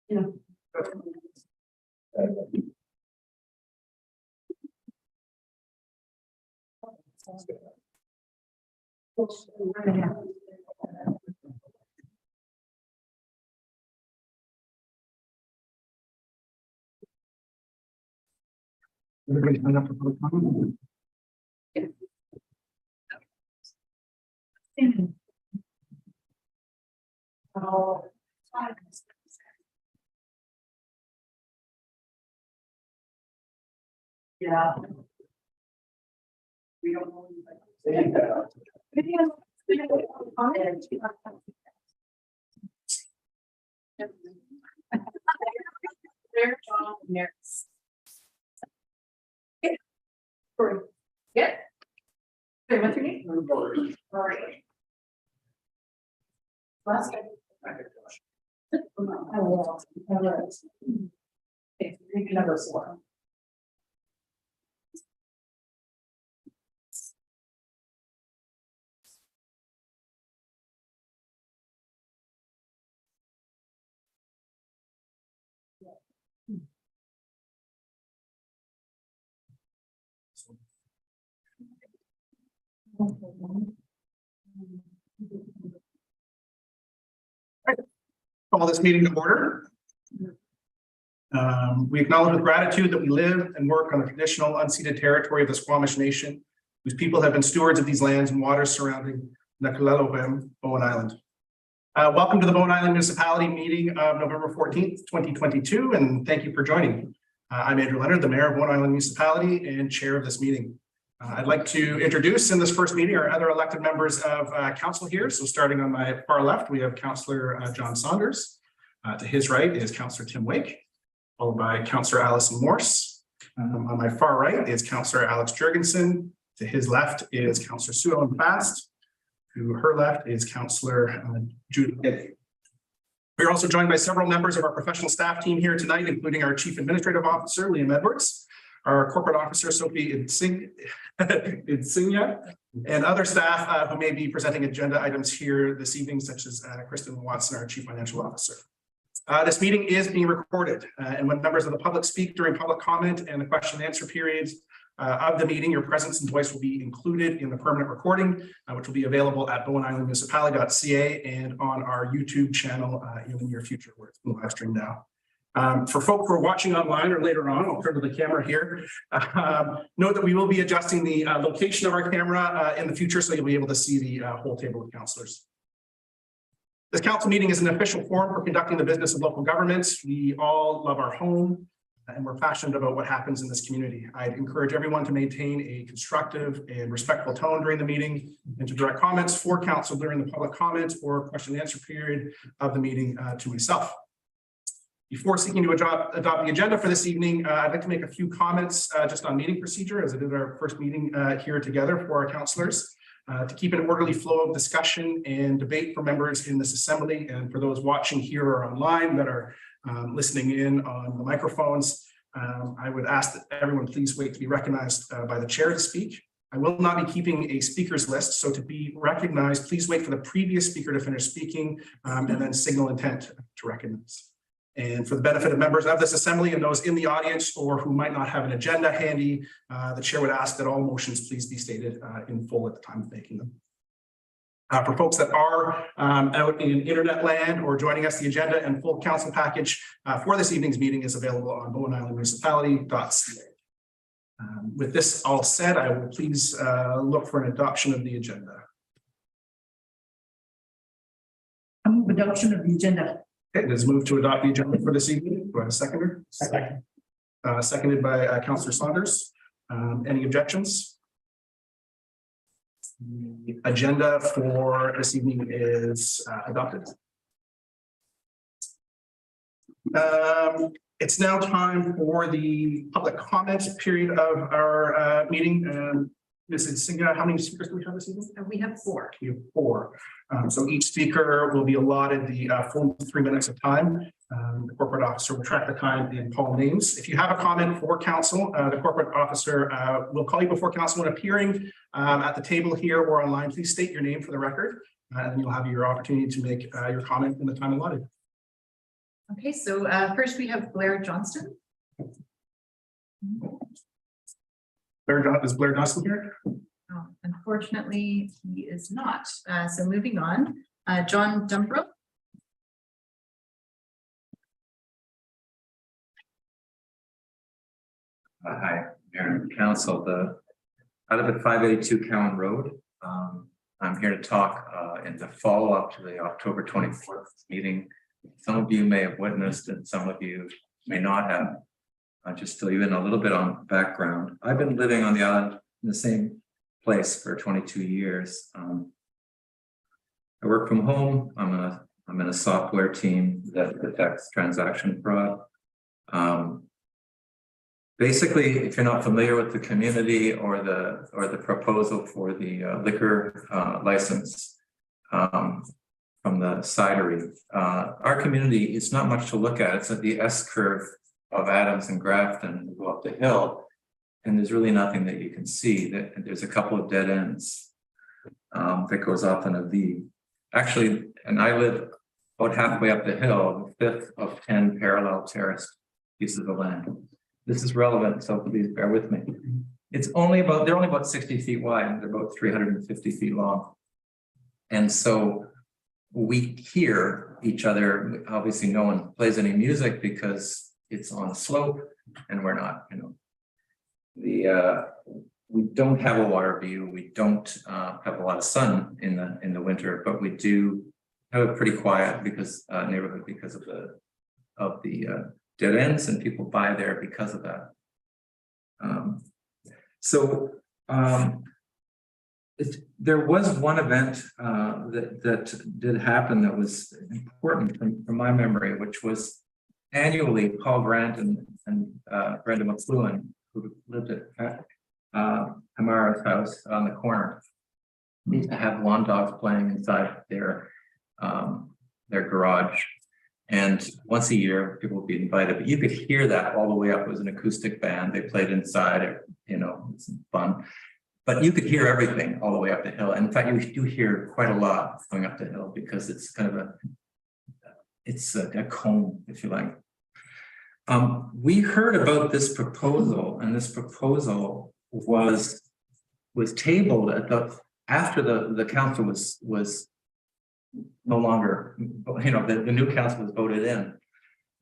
Yeah. Everybody sign up for public comment? Yeah. We don't know. Yeah. Say what's your name? Rory. Last name. Okay, number 4. Call this meeting to order. We acknowledge with gratitude that we live and work on the traditional unceded territory of the Squamish Nation, whose people have been stewards of these lands and waters surrounding Nakulelowem, Bowen Island. Welcome to the Bowen Island Municipality meeting of November 14th, 2022, and thank you for joining. I'm Andrew Leonard, the Mayor of Bowen Island Municipality and Chair of this meeting. I'd like to introduce in this first meeting our other elected members of council here. So starting on my far left, we have Councillor John Saunders. To his right is Councillor Tim Wake, followed by Councillor Alison Morse. On my far right is Councillor Alex Jurgensen. To his left is Councillor Sue Ellen Fast. To her left is Councillor Judy Kennedy. We're also joined by several members of our professional staff team here tonight, including our Chief Administrative Officer, Liam Edwards, our Corporate Officer, Sophie Insignia, and other staff who may be presenting agenda items here this evening, such as Kristen Watson, our Chief Financial Officer. This meeting is being recorded, and when members of the public speak during public comment and the question and answer periods of the meeting, your presence and voice will be included in the permanent recording, which will be available at bowenislandmunicipality.ca and on our YouTube channel in the near future, where it's being live streamed now. For folks who are watching online or later on, I'll turn to the camera here. Note that we will be adjusting the location of our camera in the future, so you'll be able to see the whole table of councillors. This council meeting is an official forum for conducting the business of local governments. We all love our home and we're passionate about what happens in this community. I'd encourage everyone to maintain a constructive and respectful tone during the meeting and to direct comments for council during the public comment or question and answer period of the meeting to myself. Before seeking to adopt the agenda for this evening, I'd like to make a few comments just on meeting procedure, as it is our first meeting here together for our councillors. To keep an orderly flow of discussion and debate for members in this assembly, and for those watching here or online that are listening in on the microphones, I would ask that everyone please wait to be recognized by the chair to speak. I will not be keeping a speakers list, so to be recognized, please wait for the previous speaker to finish speaking and then signal intent to recognize. And for the benefit of members of this assembly and those in the audience or who might not have an agenda handy, the chair would ask that all motions please be stated in full at the time of making them. For folks that are out in internet land or joining us, the agenda and full council package for this evening's meeting is available on bowenislandmunicipality.ca. With this all said, I will please look for an adoption of the agenda. I move adoption of the agenda. Okay, let's move to adopt the agenda for this evening. Do I have a seconder? Second. Seconded by Councillor Saunders. Any objections? The agenda for this evening is adopted. It's now time for the public comment period of our meeting. Ms. Insignia, how many speakers do we have this evening? We have 4. We have 4. So each speaker will be allotted the full 3 minutes of time. The corporate officer will track the time and call names. If you have a comment for council, the corporate officer will call you before council when appearing at the table here or online. Please state your name for the record, and then you'll have your opportunity to make your comment in the time allotted. Okay, so first we have Blair Johnston. Is Blair Johnston here? Oh, unfortunately, he is not. So moving on, John Dumbrille. Hi, Mayor and Council. I live at 582 Cowan Road. I'm here to talk in the follow-up to the October 24th meeting. Some of you may have witnessed and some of you may not have. Just to leave in a little bit on background. I've been living on the island in the same place for 22 years. I work from home. I'm in a software team that detects transaction fraud. Basically, if you're not familiar with the community or the proposal for the liquor license from the cidery, our community is not much to look at. It's at the S curve of Adams and Grafton. Go up the hill, and there's really nothing that you can see. There's a couple of dead ends that goes off in a V. Actually, and I live about halfway up the hill, the 5th of 10 parallel terraced pieces of land. This is relevant, so please bear with me. They're only about 60 feet wide, and they're about 350 feet long. And so we hear each other. Obviously, no one plays any music because it's on a slope and we're not, we don't have a water view. We don't have a lot of sun in the winter, but we do have a pretty quiet neighborhood because of the dead ends, and people buy there because of that. There was one event that did happen that was important from my memory, which was annually Paul Grant and Brenda McLuhan, who lived at Amara's house on the corner, used to have lawn dogs playing inside their garage. And once a year, people would be invited, but you could hear that all the way up. It was an acoustic band. They played inside, it's fun. But you could hear everything all the way up the hill. And in fact, you do hear quite a lot going up the hill because it's kind of a cone, if you like. We heard about this proposal, and this proposal was tabled after the council was no longer, the new council was voted in.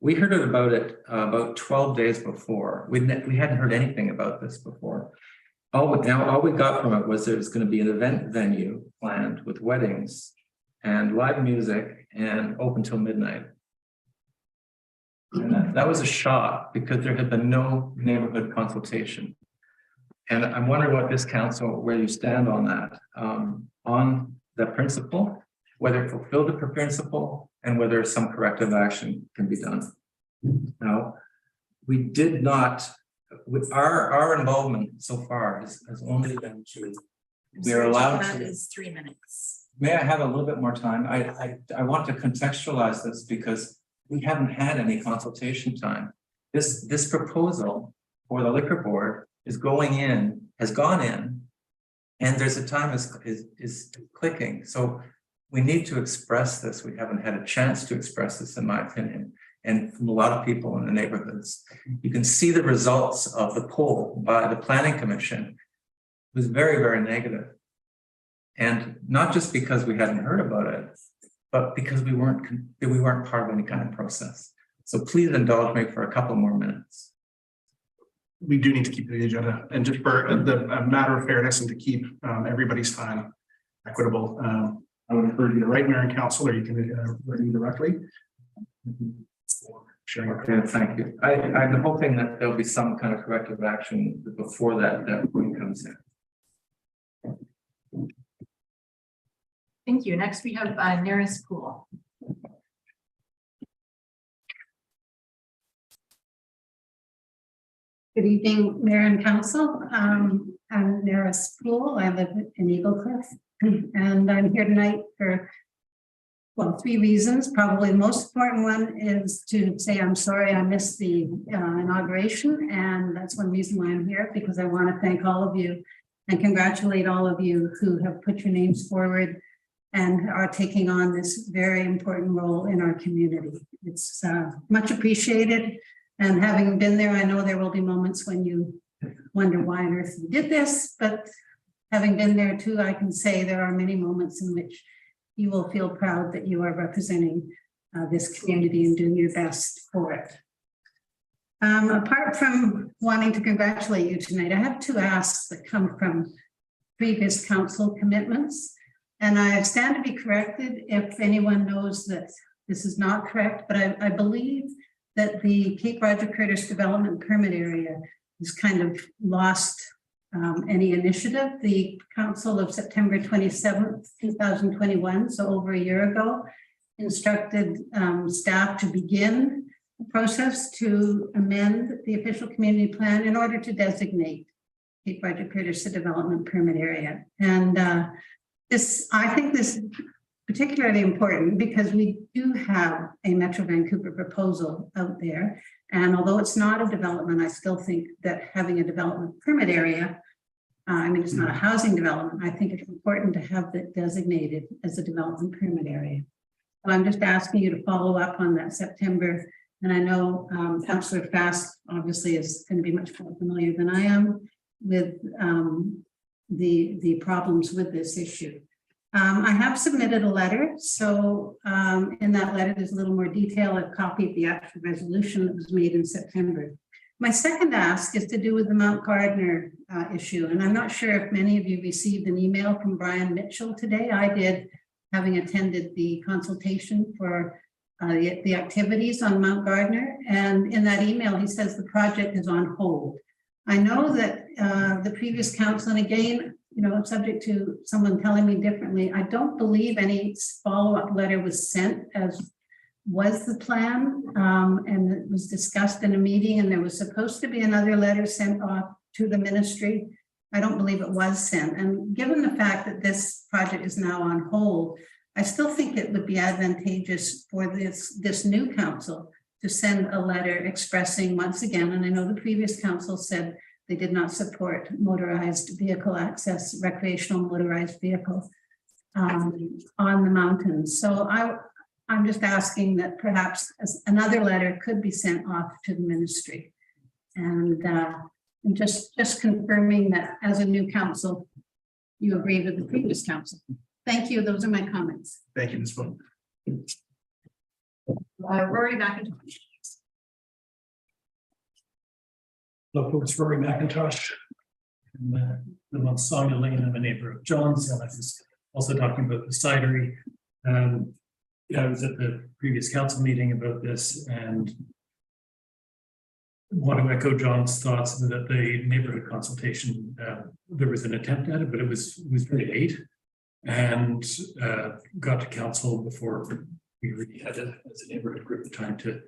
We heard about it about 12 days before. We hadn't heard anything about this before. All we got from it was there was going to be an event venue planned with weddings and live music and open till midnight. And that was a shock because there had been no neighborhood consultation. And I'm wondering what this council, where you stand on that, on the principle, whether it fulfilled the principle and whether some corrective action can be done. Now, we did not, with our involvement so far has only been to, we're allowed to. That is 3 minutes. May I have a little bit more time? I want to contextualize this because we haven't had any consultation time. This proposal for the liquor board has gone in, and there's a time is clicking. So we need to express this. We haven't had a chance to express this, in my opinion, and from a lot of people in the neighborhoods. You can see the results of the poll by the Planning Commission. It was very, very negative. And not just because we hadn't heard about it, but because we weren't part of any kind of process. So please indulge me for a couple more minutes. We do need to keep the agenda, and just for the matter of fairness and to keep everybody's time equitable, I would refer you to right Mayor and Council, or you can refer me directly. Sharing. Okay, thank you. I'm hoping that there'll be some kind of corrective action before that point comes in. Thank you. Next, we have Neris Pool. Good evening, Mayor and Council. I'm Neris Pool. I live in Eagle Cliff, and I'm here tonight for, well, 3 reasons. Probably the most important one is to say I'm sorry I missed the inauguration, and that's one reason why I'm here, because I want to thank all of you and congratulate all of you who have put your names forward and are taking on this very important role in our community. It's much appreciated. And having been there, I know there will be moments when you wonder why on earth you did this, but having been there too, I can say there are many moments in which you will feel proud that you are representing this community and doing your best for it. Apart from wanting to congratulate you tonight, I have two asks that come from previous council commitments. And I stand to be corrected if anyone knows that this is not correct, but I believe that the Cape Roger Curtis Development Permit Area has kind of lost any initiative. The council of September 27th, 2021, so over a year ago, instructed staff to begin the process to amend the official community plan in order to designate Cape Roger Curtis a development permit area. And I think this is particularly important because we do have a Metro Vancouver proposal out there. And although it's not a development, I still think that having a development permit area, I mean, it's not a housing development. I think it's important to have that designated as a development permit area. So I'm just asking you to follow up on that September. And I know Councillor Fast obviously is going to be much more familiar than I am with the problems with this issue. I have submitted a letter. So in that letter, there's a little more detail. I've copied the actual resolution that was made in September. My second ask is to do with the Mount Gardner issue. And I'm not sure if many of you received an email from Brian Mitchell today. I did, having attended the consultation for the activities on Mount Gardner. And in that email, he says the project is on hold. I know that the previous council, and again, you know, subject to someone telling me differently, I don't believe any follow-up letter was sent as was the plan, and it was discussed in a meeting, and there was supposed to be another letter sent off to the ministry. I don't believe it was sent. And given the fact that this project is now on hold, I still think it would be advantageous for this new council to send a letter expressing once again, and I know the previous council said they did not support motorized vehicle access, recreational motorized vehicle on the mountains. So I'm just asking that perhaps another letter could be sent off to the ministry. And just confirming that as a new council, you agree with the previous council. Thank you. Those are my comments. Thank you, Ms. Fung. Rory McIntosh. Hello, folks, Rory McIntosh. I'm the Monsonga Lane in the neighbor of John's, and I was also talking about the cidery. Yeah, I was at the previous council meeting about this and want to echo John's thoughts that the neighborhood consultation, there was an attempt at it, but it was very late and got to council before we really had as a neighborhood group the time to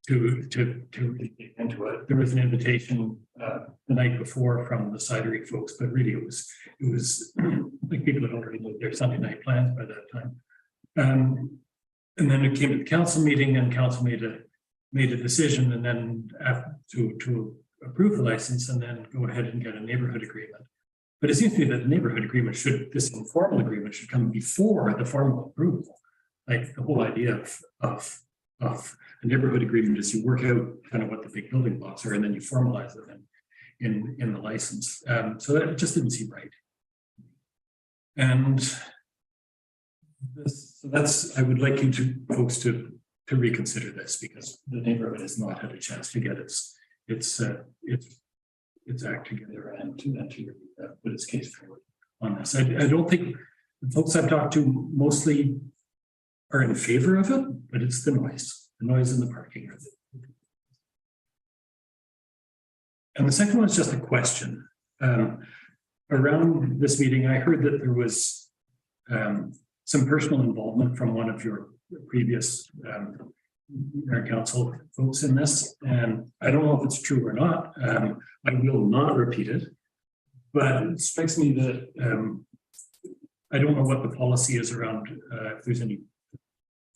really get into it. There was an invitation the night before from the cidery folks, but really it was like people had already made their Sunday night plans by that time. And then it came to the council meeting, and council made a decision, and then to approve the license, and then go ahead and get a neighborhood agreement. But it seems to me that the neighborhood agreement this informal agreement should come before the formal approval. Like the whole idea of a neighborhood agreement is you work out kind of what the big building blocks are, and then you formalize them in the license. So that just didn't seem right. And I would like you folks to reconsider this, because the neighborhood has not had a chance to get its act together and to put its case forward on this. I don't think the folks I've talked to mostly are in favor of it, but it's the noise in the parking. And the second one is just a question. Around this meeting, I heard that there was some personal involvement from one of your previous mayor council folks in this, and I don't know if it's true or not. I will not repeat it, but it strikes me that I don't know what the policy is around if there's any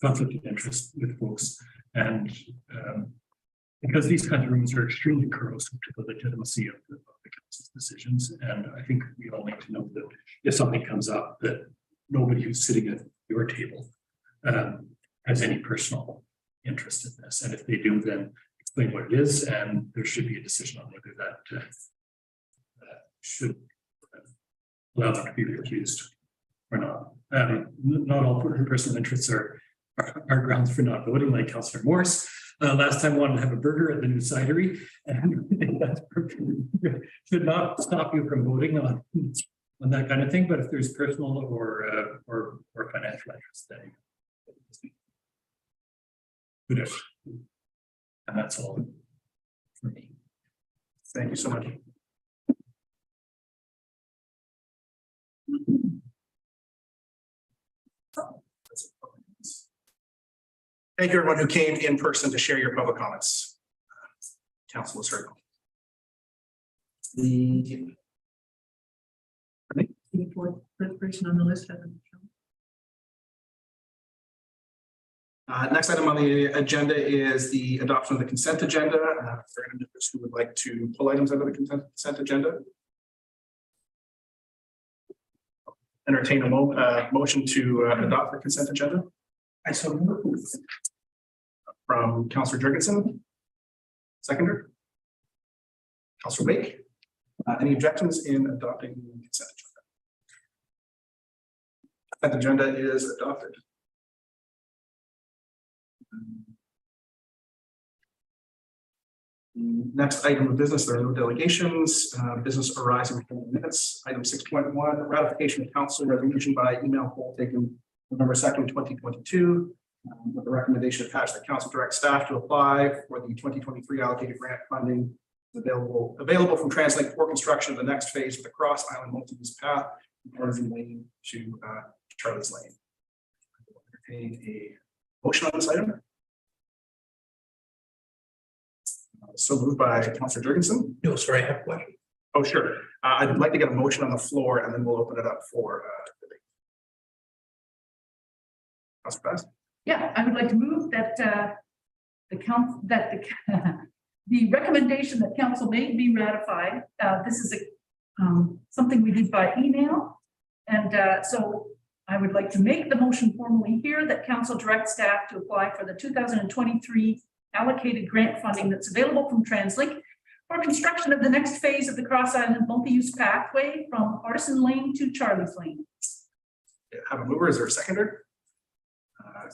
conflict of interest with folks, and because these kinds of rooms are extremely corrosive to the legitimacy of the council's decisions, and I think we all need to know that if something comes up, that nobody who's sitting at your table has any personal interest in this. And if they do, then explain what it is, and there should be a decision on whether that should allow them to be recused or not. Not all personal interests are grounds for not voting, like Councillor Morse. Last time wanted to have a burger at the new cidery, and that should not stop you from voting on that kind of thing. But if there's personal or financial interest, then good. And that's all for me. Thank you so much. Thank you, everyone who came in person to share your public comments. Council is heard. The person on the list. next item on the agenda is the adoption of the consent agenda. For any members who would like to pull items out of the consent agenda. Entertain a motion to adopt the consent agenda. I so move. From Councillor Jurgensen. Seconder. Councillor Wake. Any objections in adopting the consent agenda? Consent agenda is adopted. Next item of business, there are no delegations. Business arising from the minutes. Item 6.1, ratification of council resolution by email poll taken November 2nd, 2022. With the recommendation attached that council direct staff to apply for the 2023 allocated grant funding available from TransLink for construction of the next phase of the Cross Island multi-use path from Partisan Lane to Charlie's Lane. Entertain a motion on this item. So moved by Councillor Jurgensen. No, sorry, I have a question. Oh, sure. I'd like to get a motion on the floor and then we'll open it up for debate. Councillor Pass. Yeah, I would like to move that the recommendation that council made be ratified. This is something we did by email, and so I would like to make the motion formally here that council direct staff to apply for the 2023 allocated grant funding that's available from TransLink for construction of the next phase of the Cross Island multi-use pathway from Partisan Lane to Charlie's Lane. Have a mover. Is there a seconder?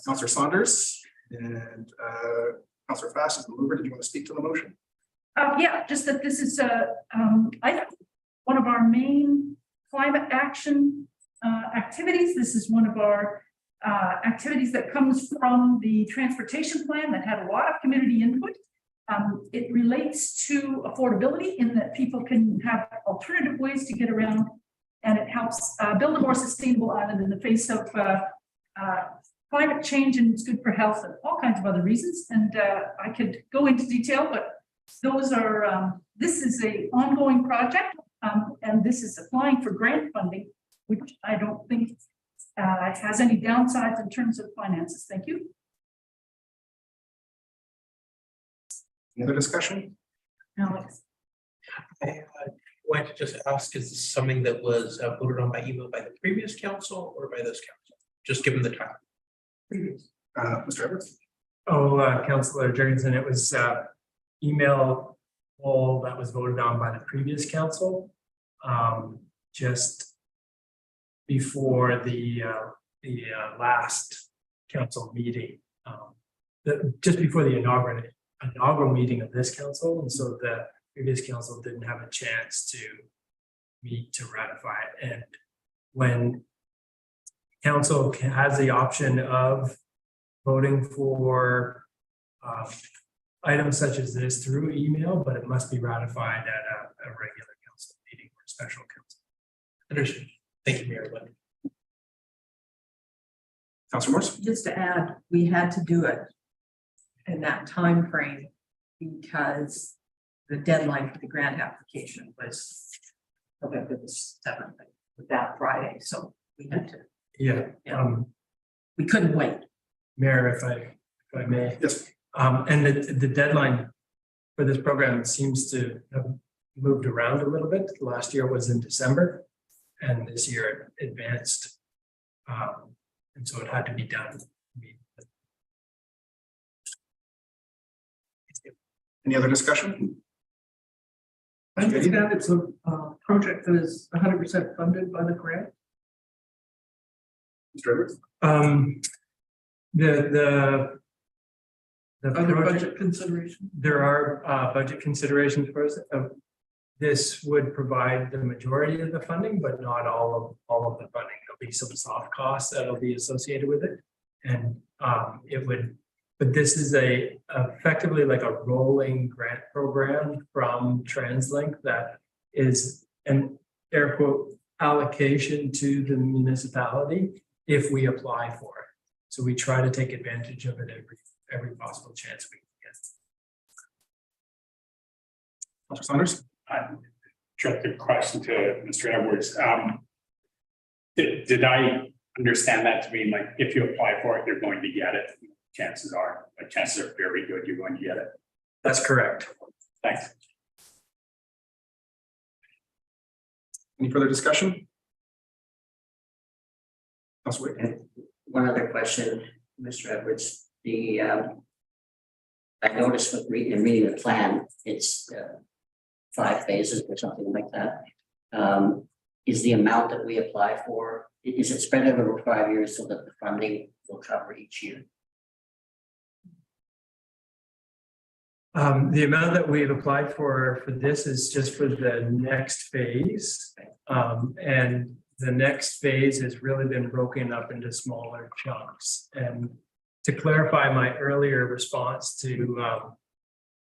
Councillor Saunders and Councillor Fast is the mover. Did you want to speak to the motion? Yeah, just that this is one of our main climate action activities. This is one of our activities that comes from the transportation plan that had a lot of community input. It relates to affordability in that people can have alternative ways to get around, and it helps build a more sustainable island in the face of climate change, and it's good for health and all kinds of other reasons. And I could go into detail, but those are, this is a ongoing project, and this is applying for grant funding, which I don't think has any downsides in terms of finances. Thank you. Any other discussion? Alex. I wanted to just ask, is this something that was voted on by email by the previous council or by this council? Just given the time. Mr. Edwards. Councillor Jurgensen, it was email poll that was voted on by the previous council just before the last council meeting, just before the inaugural meeting of this council, and so the previous council didn't have a chance to meet to ratify it. And when council has the option of voting for items such as this through email, but it must be ratified at a regular council meeting or special council. Understood. Thank you, Mayor Lynn. Councillor Morse. Just to add, we had to do it in that time frame because the deadline for the grant application was November the 7th, that Friday. So we had to. Yeah. We couldn't wait. Mayor, if I may. Yes. And the deadline for this program seems to have moved around a little bit. Last year was in December, and this year it advanced And so it had to be done. Any other discussion? I understand it's a project that is 100% funded by the grant. Mr. Edwards? The Other project- budget considerations. There are budget considerations for us. This would provide the majority of the funding, but not all of the funding. There'll be some soft costs that'll be associated with it. And it would, but this is effectively like a rolling grant program from TransLink that is an air quote allocation to the municipality if we apply for it. So we try to take advantage of it every possible chance we can get. Mr. Saunders? Direct the question to Mr. Edwards. Did I understand that to mean like if you apply for it, you're going to get it? Chances are very good you're going to get it. That's correct. Thanks. Any further discussion? Councilor Wade? One other question, Mr. Edwards, I noticed with reading the plan, it's 5 phases or something like that. Is the amount that we apply for, is it spread over 5 years so that the funding will cover each year? The amount that we've applied for this is just for the next phase. And the next phase has really been broken up into smaller chunks. And to clarify my earlier response to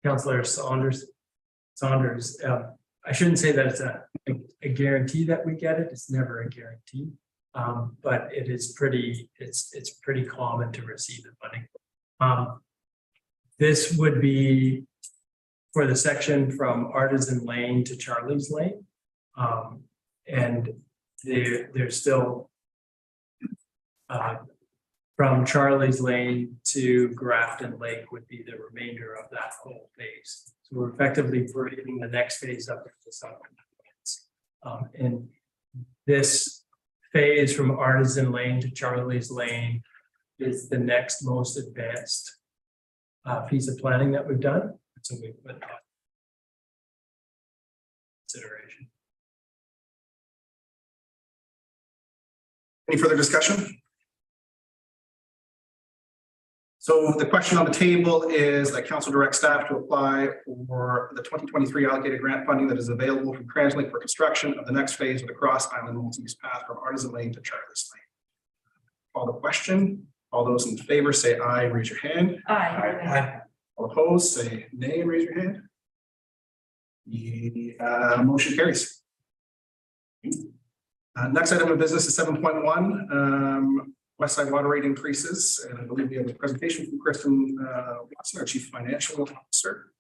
Councillor Saunders, I shouldn't say that it's a guarantee that we get it. It's never a guarantee, but it is it's pretty common to receive the funding. This would be for the section from Artisan Lane to Charlie's Lane, and there's still from Charlie's Lane to Grafton Lake would be the remainder of that whole phase. So we're effectively breaking the next phase up into some. And this phase from Artisan Lane to Charlie's Lane is the next most advanced piece of planning that we've done. So we put that consideration. Any further discussion? So the question on the table is that council direct staff to apply for the 2023 allocated grant funding that is available from TransLink for construction of the next phase of the Cross Island multi-use path from Artisan Lane to Charlie's Lane. Call the question. All those in favor say aye, raise your hand. Aye. All opposed, say nay and raise your hand. The motion carries. Next item of business is 7.1. West Side water rate increases, and I believe we have a presentation from Kristen Watson, our Chief Financial Officer.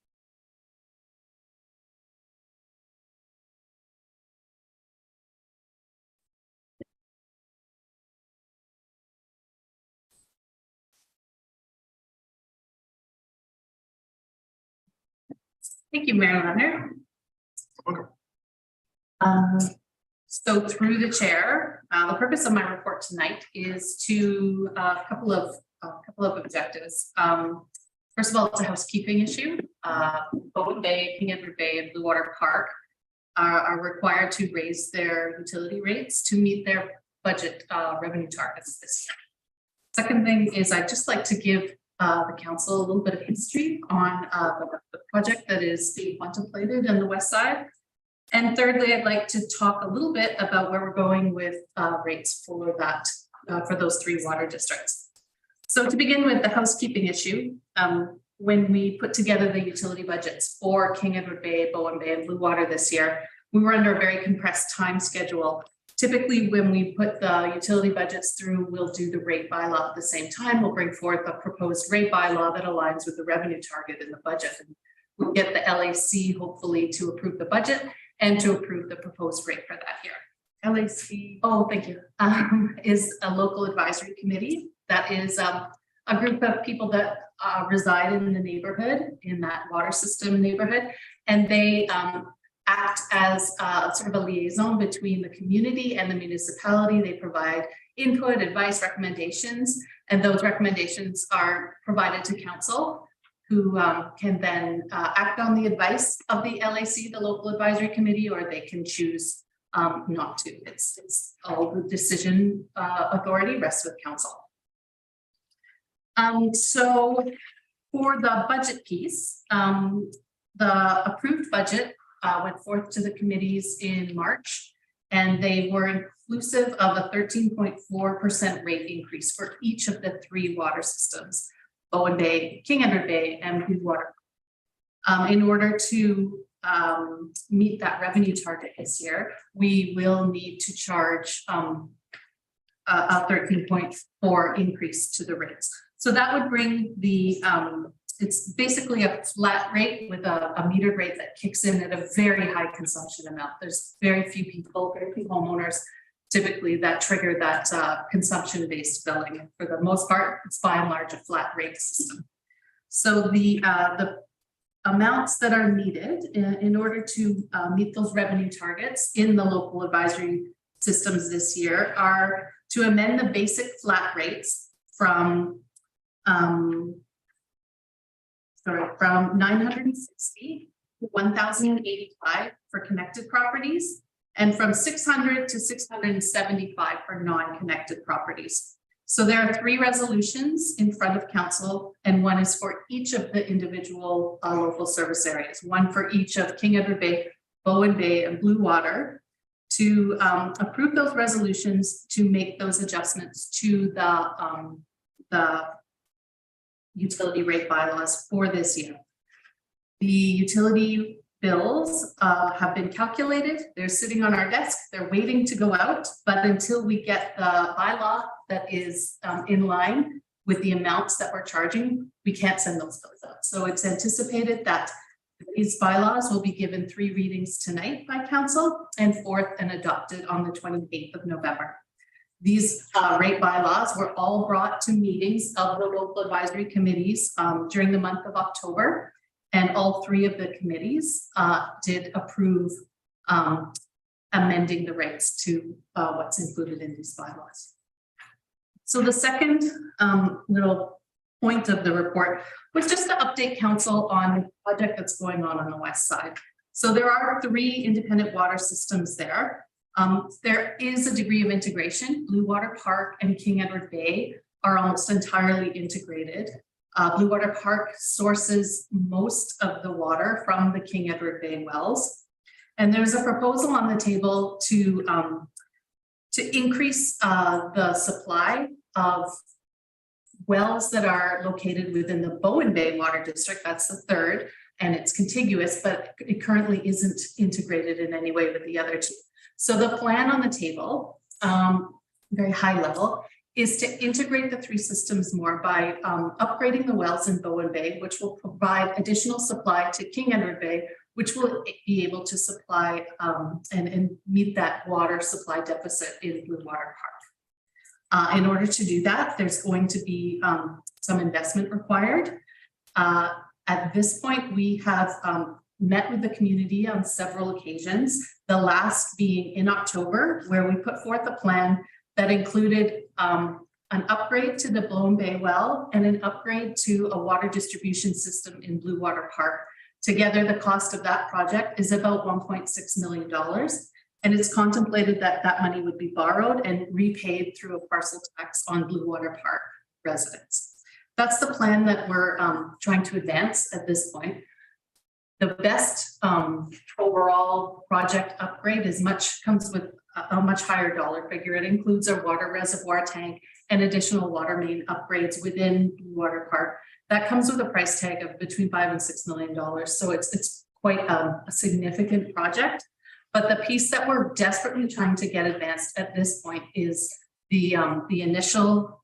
Thank you, Mayor Leonard. Welcome. So through the chair, the purpose of my report tonight is to a couple of objectives. First of all, it's a housekeeping issue. Bowen Bay, King Edward Bay, and Blue Water Park are required to raise their utility rates to meet their budget revenue targets this year. Second thing is I'd just like to give the council a little bit of history on the project that is being contemplated in the west side. And thirdly, I'd like to talk a little bit about where we're going with rates for that, for those 3 water districts. So to begin with the housekeeping issue, when we put together the utility budgets for King Edward Bay, Bowen Bay, and Blue Water this year, we were under a very compressed time schedule. Typically, when we put the utility budgets through, we'll do the rate bylaw at the same time. We'll bring forth a proposed rate bylaw that aligns with the revenue target in the budget. And we'll get the LAC hopefully to approve the budget and to approve the proposed rate for that year. LAC, oh, thank you, is a local advisory committee. That is a group of people that reside in the neighborhood, in that water system neighborhood. And they act as sort of a liaison between the community and the municipality. They provide input, advice, recommendations, and those recommendations are provided to council, who can then act on the advice of the LAC, the local advisory committee, or they can choose not to. It's all the decision authority rests with council. So for the budget piece, the approved budget went forth to the committees in March, and they were inclusive of a 13.4% rate increase for each of the 3 water systems, Bowen Bay, King Edward Bay, and Blue Water. In order to meet that revenue target this year, we will need to charge a 13.4 increase to the rates. So that would bring the, it's basically a flat rate with a metered rate that kicks in at a very high consumption amount. There's very few people, very few homeowners typically that trigger that consumption-based billing. For the most part, it's by and large a flat rate system. So the amounts that are needed in order to meet those revenue targets in the local advisory systems this year are to amend the basic flat rates from 960 to 1,085 for connected properties, and from 600 to 675 for non-connected properties. So there are 3 resolutions in front of council, and one is for each of the individual local service areas, one for each of King Edward Bay, Bowen Bay, and Blue Water, to approve those resolutions to make those adjustments to the utility rate bylaws for this year. The utility bills have been calculated. They're sitting on our desk. They're waiting to go out, but until we get the bylaw that is in line with the amounts that we're charging, we can't send those bills out. So it's anticipated that these bylaws will be given 3 readings tonight by council and 4th and adopted on the 28th of November. These rate bylaws were all brought to meetings of the local advisory committees during the month of October, and all 3 of the committees did approve amending the rates to what's included in these bylaws. So the second little point of the report was just to update council on the project that's going on the west side. So there are 3 independent water systems there. There is a degree of integration. Blue Water Park and King Edward Bay are almost entirely integrated. Blue Water Park sources most of the water from the King Edward Bay wells. And there's a proposal on the table to increase the supply of wells that are located within the Bowen Bay Water District. That's the 3rd, and it's contiguous, but it currently isn't integrated in any way with the other 2. So the plan on the table, very high level, is to integrate the 3 systems more by upgrading the wells in Bowen Bay, which will provide additional supply to King Edward Bay, which will be able to supply and meet that water supply deficit in Blue Water Park. In order to do that, there's going to be some investment required. At this point, we have met with the community on several occasions, the last being in October, where we put forth a plan that included an upgrade to the Bowen Bay well and an upgrade to a water distribution system in Blue Water Park. Together, the cost of that project is about $1.6 million. And it's contemplated that that money would be borrowed and repaid through a parcel tax on Blue Water Park residents. That's the plan that we're trying to advance at this point. The best overall project upgrade comes with a much higher dollar figure. It includes a water reservoir tank and additional water main upgrades within Blue Water Park. That comes with a price tag of between $5 and $6 million. So it's quite a significant project. But the piece that we're desperately trying to get advanced at this point is the initial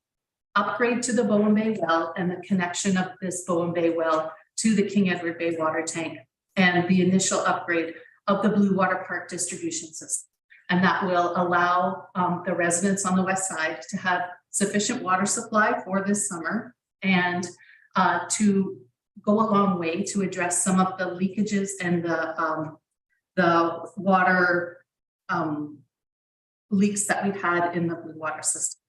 upgrade to the Bowen Bay well and the connection of this Bowen Bay well to the King Edward Bay water tank, and the initial upgrade of the Blue Water Park distribution system. And that will allow the residents on the west side to have sufficient water supply for this summer, and to go a long way to address some of the leakages and the the water leaks that we've had in the blue water system.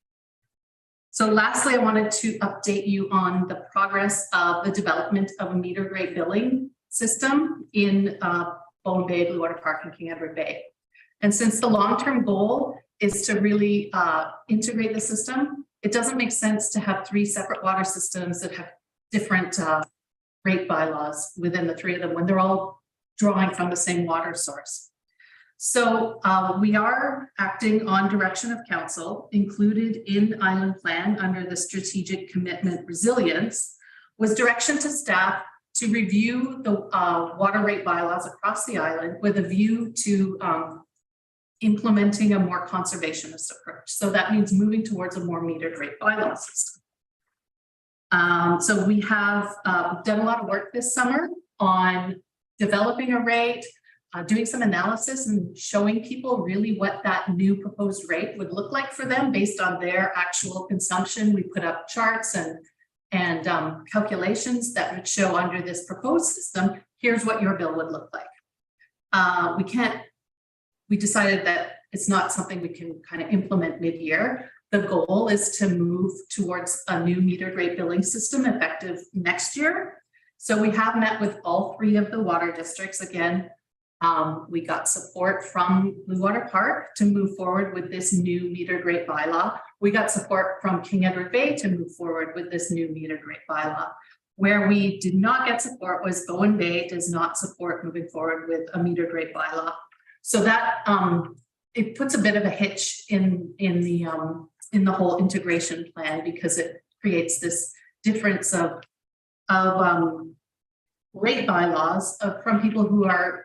So lastly, I wanted to update you on the progress of the development of a meter grade billing system in Bowen Bay, Blue Water Park, and King Edward Bay. And since the long-term goal is to really integrate the system, it doesn't make sense to have 3 separate water systems that have different rate bylaws within the 3 of them when they're all drawing from the same water source. So we are acting on direction of council. Included in Island Plan under the strategic commitment resilience was direction to staff to review the water rate bylaws across the island with a view to implementing a more conservationist approach. So that means moving towards a more metered rate bylaw system. So we have done a lot of work this summer on developing a rate, doing some analysis and showing people really what that new proposed rate would look like for them based on their actual consumption. We put up charts and calculations that would show under this proposed system, here's what your bill would look like. We decided that it's not something we can kind of implement mid-year. The goal is to move towards a new metered rate billing system effective next year. So we have met with all 3 of the water districts again. We got support from Blue Water Park to move forward with this new metered rate bylaw. We got support from King Edward Bay to move forward with this new metered rate bylaw. Where we did not get support was Bowen Bay does not support moving forward with a metered rate bylaw. So that it puts a bit of a hitch in the whole integration plan because it creates this difference of rate bylaws from people who are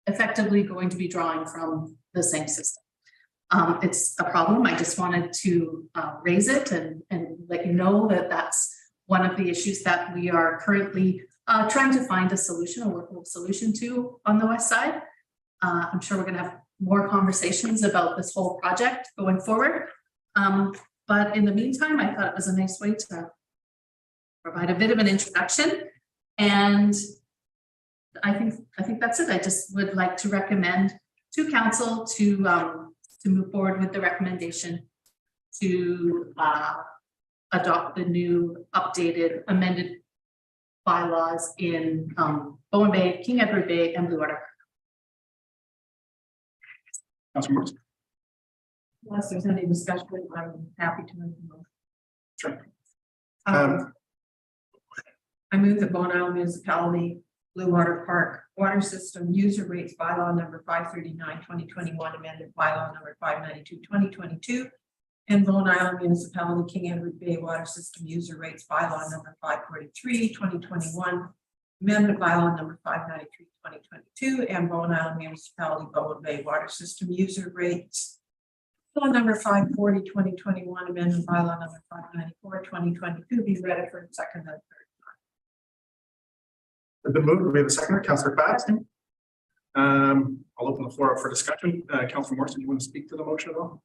effectively going to be drawing from the same system. It's a problem. I just wanted to raise it and let you know that that's one of the issues that we are currently trying to find a solution, a workable solution to on the west side. I'm sure we're going to have more conversations about this whole project going forward. But in the meantime, I thought it was a nice way to provide a bit of an introduction. And I think that's it. I just would like to recommend to council to move forward with the recommendation to adopt the new updated amended bylaws in Bowen Bay, King Edward Bay, and Blue Water Park. Councilor Morrison. Unless there's any discussion, I'm happy to move. Sure. I move that Bowen Island Municipality Blue Water Park Water System User Rates Bylaw number 539/2021, amended bylaw number 592/2022, and Bowen Island Municipality King Edward Bay Water System User Rates Bylaw number 543/2021, amendment bylaw number 593/2022, and Bowen Island Municipality Bowen Bay Water System User Rates bylaw number 540/2021, amendment bylaw number 594/2022 be read for second and third. The move, we have a second, Councilor Fast. I'll open the floor up for discussion. Councilor Morrison, do you want to speak to the motion at all?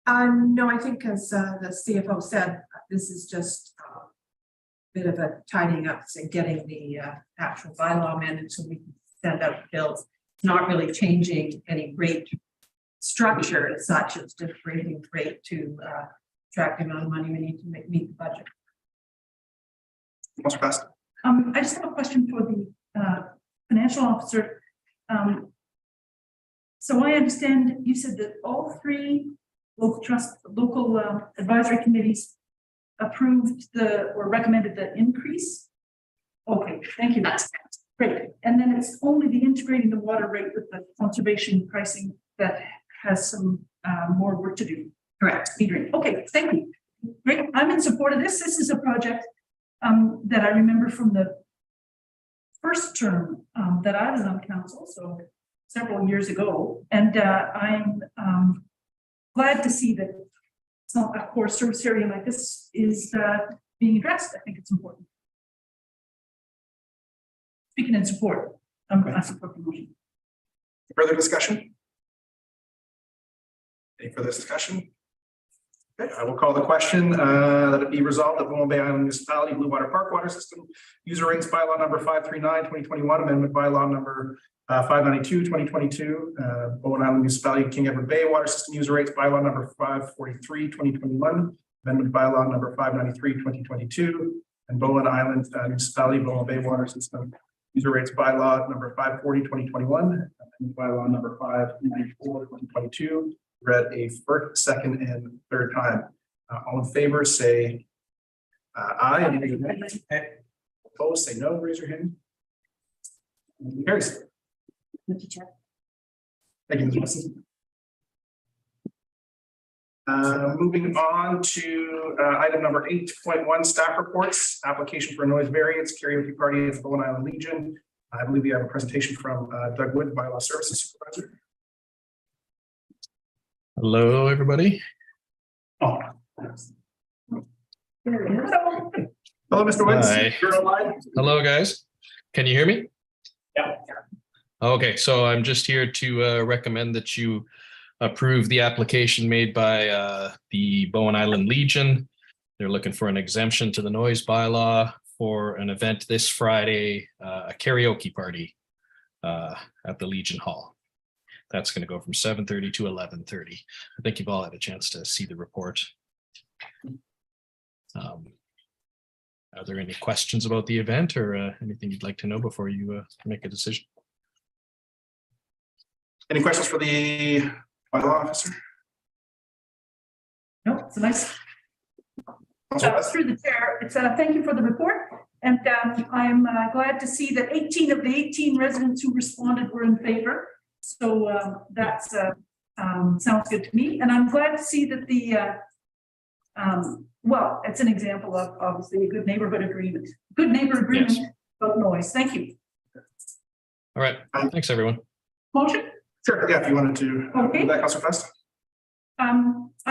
No, I think as the CFO said, this is just a bit of a tidying up and getting the actual bylaw amended so we can send out bills. It's not really changing any rate structure as such. It's just raising the rate to track the amount of money we need to meet the budget. Councilor Fast. I just have a question for the financial officer. So I understand you said that all 3 local advisory committees approved or recommended the increase. Okay, thank you. That's great. And then it's only the integrating the water rate with the conservation pricing that has some more work to do. Correct. Okay, thank you. Great. I'm in support of this. This is a project that I remember from the first term that I was on council, so several years ago, and I'm glad to see that it's not a core service area like this is being addressed. I think it's important. Speaking in support, I support the motion. Further discussion? Any further discussion? Okay, I will call the question that it be resolved that Bowen Bay Island Municipality Blue Water Park Water System user rates bylaw number 539/2021, amendment bylaw number 592/2022, Bowen Island Municipality King Edward Bay Water System user rates bylaw number 543/2021, amendment bylaw number 593/2022, and Bowen Island Municipality Bowen Bay Water System user rates bylaw number 540/2021, and bylaw number 594/2022. Read a first, second, and third time. All in favor, say aye. And raise your hand. Opposed, say no. Raise your hand. Motion carries. Thank you, Ms. Wilson. Moving on to item number 8.1, staff reports, application for a noise variance, karaoke party at the Bowen Island Legion. I believe we have a presentation from Doug Wood, BYLAWS Services Supervisor. Hello, everybody. Oh. Hello, Mr. Woods. Hi. You're online. Hello, guys. Can you hear me? Yeah. Okay, so I'm just here to recommend that you approve the application made by the Bowen Island Legion. They're looking for an exemption to the noise bylaw for an event this Friday, a karaoke party at the Legion Hall. That's going to go from 7:30 to 11:30. I think you've all had a chance to see the report. Are there any questions about the event or anything you'd like to know before you make a decision? Any questions for the bylaw officer? No, it's a nice. Through the chair, it's thank you for the report. And I'm glad to see that 18 of the 18 residents who responded were in favor. So that's sounds good to me. And I'm glad to see that the well, it's an example of obviously a good neighborhood agreement, good neighbor agreement. Yes. About noise. Thank you. All right. Thanks, everyone. Motion. Sure. Yeah, if you wanted to. Okay. That, Councilor Fest. I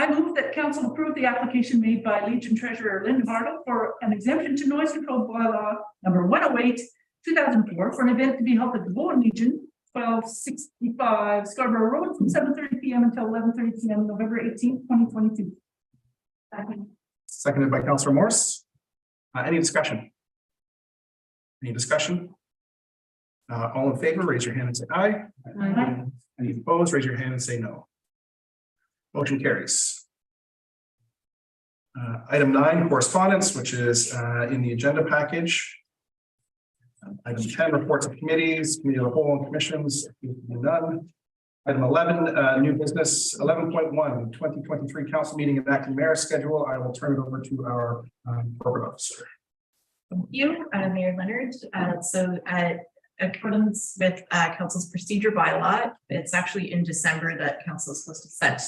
move that council approve the application made by Legion Treasurer Lynn Hartle for an exemption to noise control bylaw number 108/2004 for an event to be held at the Bowen Legion, 1265 Scarborough Road from 7:30 p.m. until 11:30 p.m. November 18th, 2022. Seconded by Councilor Morse. Any discussion? Any discussion? All in favor, raise your hand and say aye. Aye. Any opposed, raise your hand and say no. Motion carries. Item 9, correspondence, which is in the agenda package. Item 10, reports of committees, committee of the whole and commissions, none. Item 11, new business, 11.1, 2023 council meeting and acting mayor schedule. I will turn it over to our corporate officer. Thank you, Mayor Leonard. Accordance with council's procedure bylaw, it's actually in December that council is supposed to set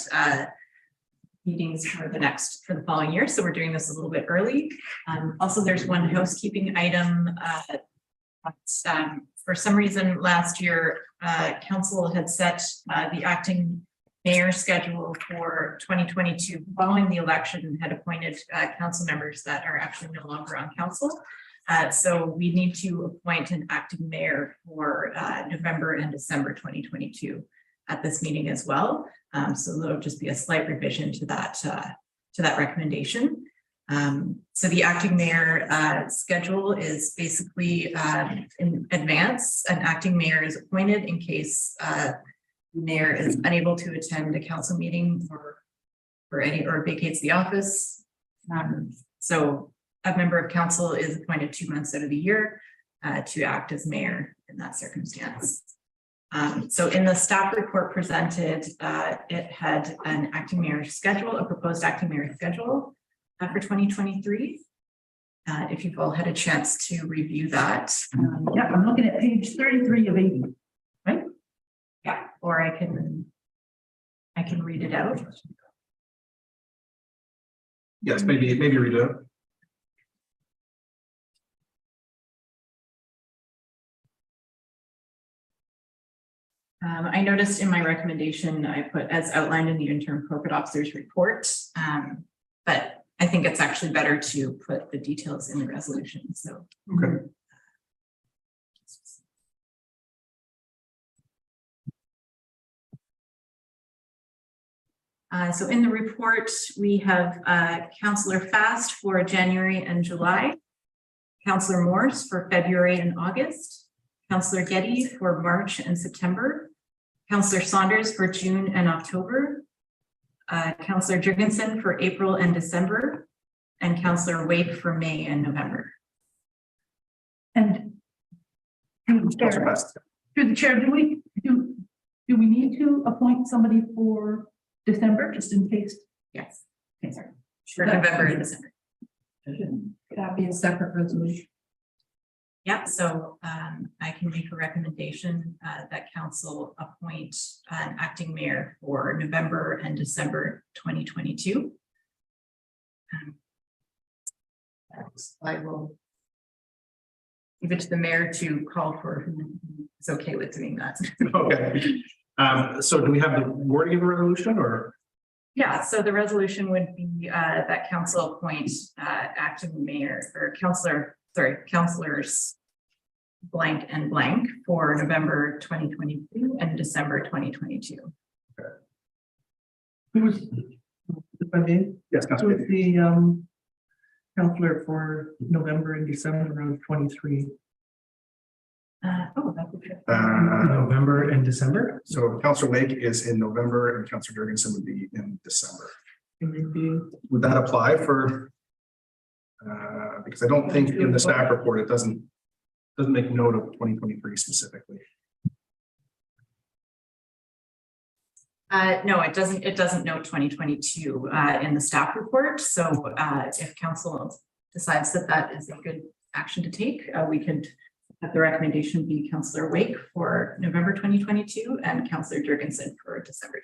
meetings for the following year. So we're doing this a little bit early. Also, there's one housekeeping item. For some reason last year, council had set the acting mayor schedule for 2022 following the election and had appointed council members that are actually no longer on council. So we need to appoint an acting mayor for November and December 2022 at this meeting as well. So there'll just be a slight revision to that recommendation. So the acting mayor schedule is basically in advance. An acting mayor is appointed in case the mayor is unable to attend a council meeting or vacates the office. So a member of council is appointed 2 months out of the year to act as mayor in that circumstance. So in the staff report presented, it had an acting mayor schedule, a proposed acting mayor schedule for 2023. If you've all had a chance to review that. Yeah, I'm looking at page 33 of 80, right? Yeah, or I can read it out. Yes, maybe read it. I noticed in my recommendation, I put as outlined in the interim corporate officer's report, but I think it's actually better to put the details in the resolution. So, okay. So in the report, we have Councillor Fast for January and July, Councillor Morse for February and August, Councillor Getty for March and September, Councillor Saunders for June and October, Councillor Jurgensen for April and December, and Councillor Wake for May and November. And through the Councillor chair, Fast. through the chair, do we need to appoint somebody for December, just in case? Yes. Okay, sorry. For November and December. That'd be a separate resolution. Yeah, so I can make a recommendation that council appoint an acting mayor for November and December 2022. I will give it to the mayor to call for who is okay with doing that. Okay. So do we have the wording of the resolution or? Yeah, so the resolution would be that council appoint acting mayor or councillors blank and blank for November 2022 and December 2022. Who's, if I may, Yes, Councillor. who's the counselor for November and December of 23? Oh, that would be. November and December. So Councillor Wake is in November and Councillor Jurgensen would be in December. Can they be? Would that apply for? Because I don't think in the staff report, it doesn't make note of 2023 specifically. No, it doesn't. It doesn't note 2022 in the staff report. So if council decides that that is a good action to take, we could have the recommendation be Councillor Wake for November 2022 and Councillor Jurgensen for December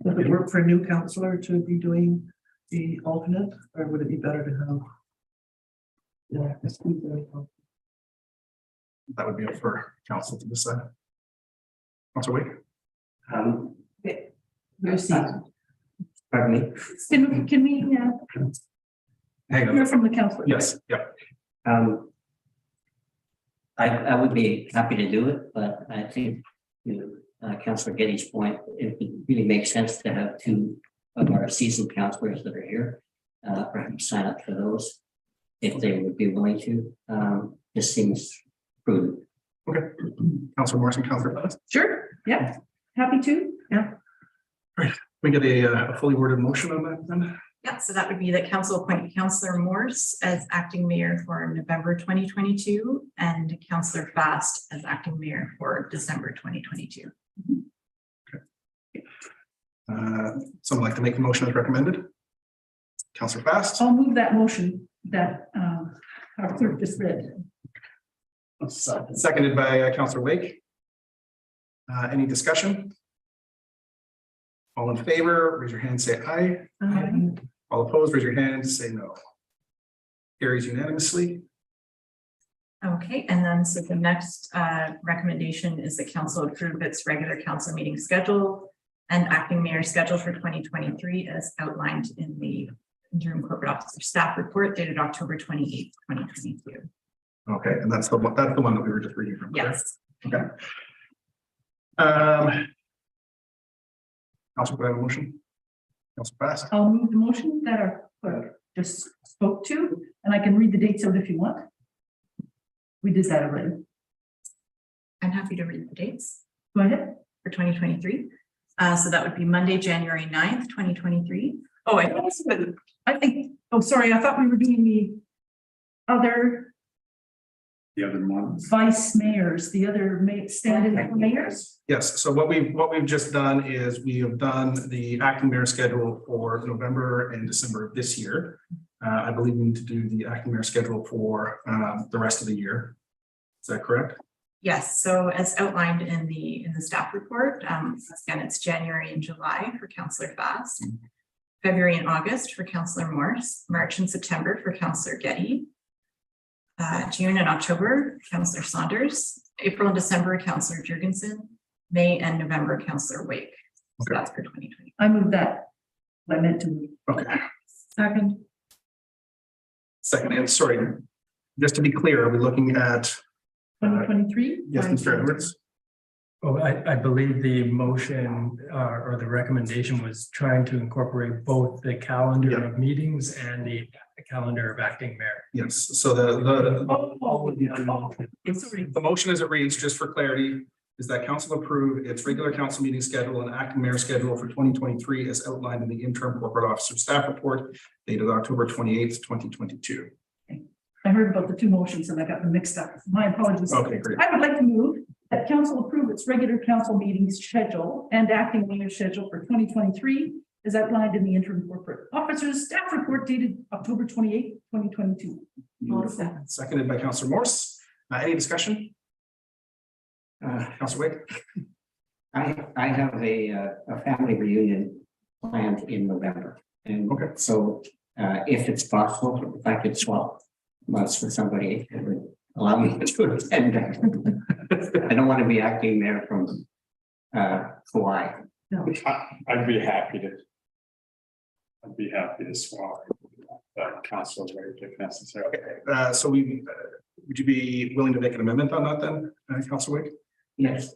2022. Would it work for a new counselor to be doing the alternate, or would it be better to have? Yeah, it's very helpful. That would be up for council to decide. Councillor Wake. Your seat. Pardon me? Can we Hang hear on. from the councillor? Yes, yeah. I would be happy to do it, but I think to Councillor Getty's point, it would really make sense to have two of our seasoned councillors that are here, perhaps sign up for those if they would be willing to. This seems prudent. Okay. Councillor Morrison, Councillor Fast. Sure, yeah, happy to, yeah. We get a fully worded motion on that then? Yeah, so that would be that council appoint Councillor Morse as acting mayor for November 2022 and Councillor Fast as acting mayor for December 2022. Someone like to make the motion as recommended? Councillor Fast. I'll move that motion that our clerk just read. Seconded by Councillor Wake. Any discussion? All in favor, raise your hand, say aye. All opposed, raise your hand, say no. Carries unanimously. Okay, and then so the next recommendation is the council approve its regular council meeting schedule and acting mayor schedule for 2023 as outlined in the interim corporate officer staff report dated October 28th, 2022. Okay, and that's the one that we were just reading from. correct? Yes. Okay. Council, could I have a motion? Council Fast. I'll move the motion that our clerk just spoke to, and I can read the dates out if you want. We did that already. I'm happy to read the dates Go ahead. for 2023. So that would be Monday, January 9th, 2023. Oh, I think, oh, sorry, I thought we were doing the other The other ones. vice mayors, the other stand-in for mayors. Yes, so what we've just done is we have done the acting mayor schedule for November and December of this year. I believe we need to do the acting mayor schedule for the rest of the year. Is that correct? Yes, so as outlined in the staff report, again, it's January and July for Councillor Fast, February and August for Councillor Morse, March and September for Councillor Getty, June and October, Councillor Saunders, April and December, Councillor Jurgensen, May and November, Councillor Wake. So Okay. that's for 2020. I moved that. I meant to move. Okay. Second. Second, and sorry, just to be clear, are we looking at 2023? yes, Mr. Edwards? Oh, I believe the motion or the recommendation was trying to incorporate both the calendar of meetings and the calendar of acting mayor. Yes, so the Sorry. the motion as it reads, just for clarity, is that council approve its regular council meeting schedule and acting mayor schedule for 2023 as outlined in the interim corporate officer staff report dated October 28th, 2022. I heard about the two motions and I got them mixed up. My apologies. Okay, great. I would like to move that council approve its regular council meetings schedule and acting mayor schedule for 2023 as outlined in the interim corporate officers staff report dated October 28th, 2022. Seconded by Councillor Morse. Any discussion? Councillor Wade? I have a family reunion planned in November. And Okay. so if it's possible, if I could swap months with somebody, it would allow me to attend. I don't want to be acting there from Hawaii. I'd be happy to swap council rate if necessary. So would you be willing to make an amendment on that then, Councillor Wade? Yes,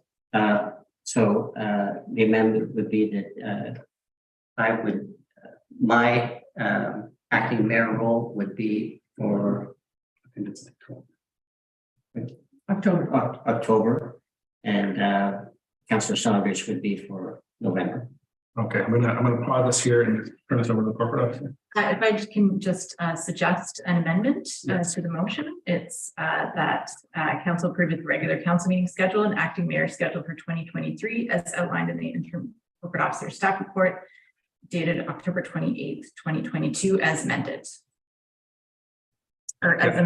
so the amendment would be that I would, my acting mayor role would be for, I think it's October, and Councillor Saunders would be for November. Okay, I'm gonna pause this here and turn this over to the corporate officer. If I can just suggest an amendment Yes. to the motion, it's that council approve the regular council meeting schedule and acting mayor schedule for 2023 as outlined in the interim corporate officer staff report dated October 28th, 2022 as amended. Or as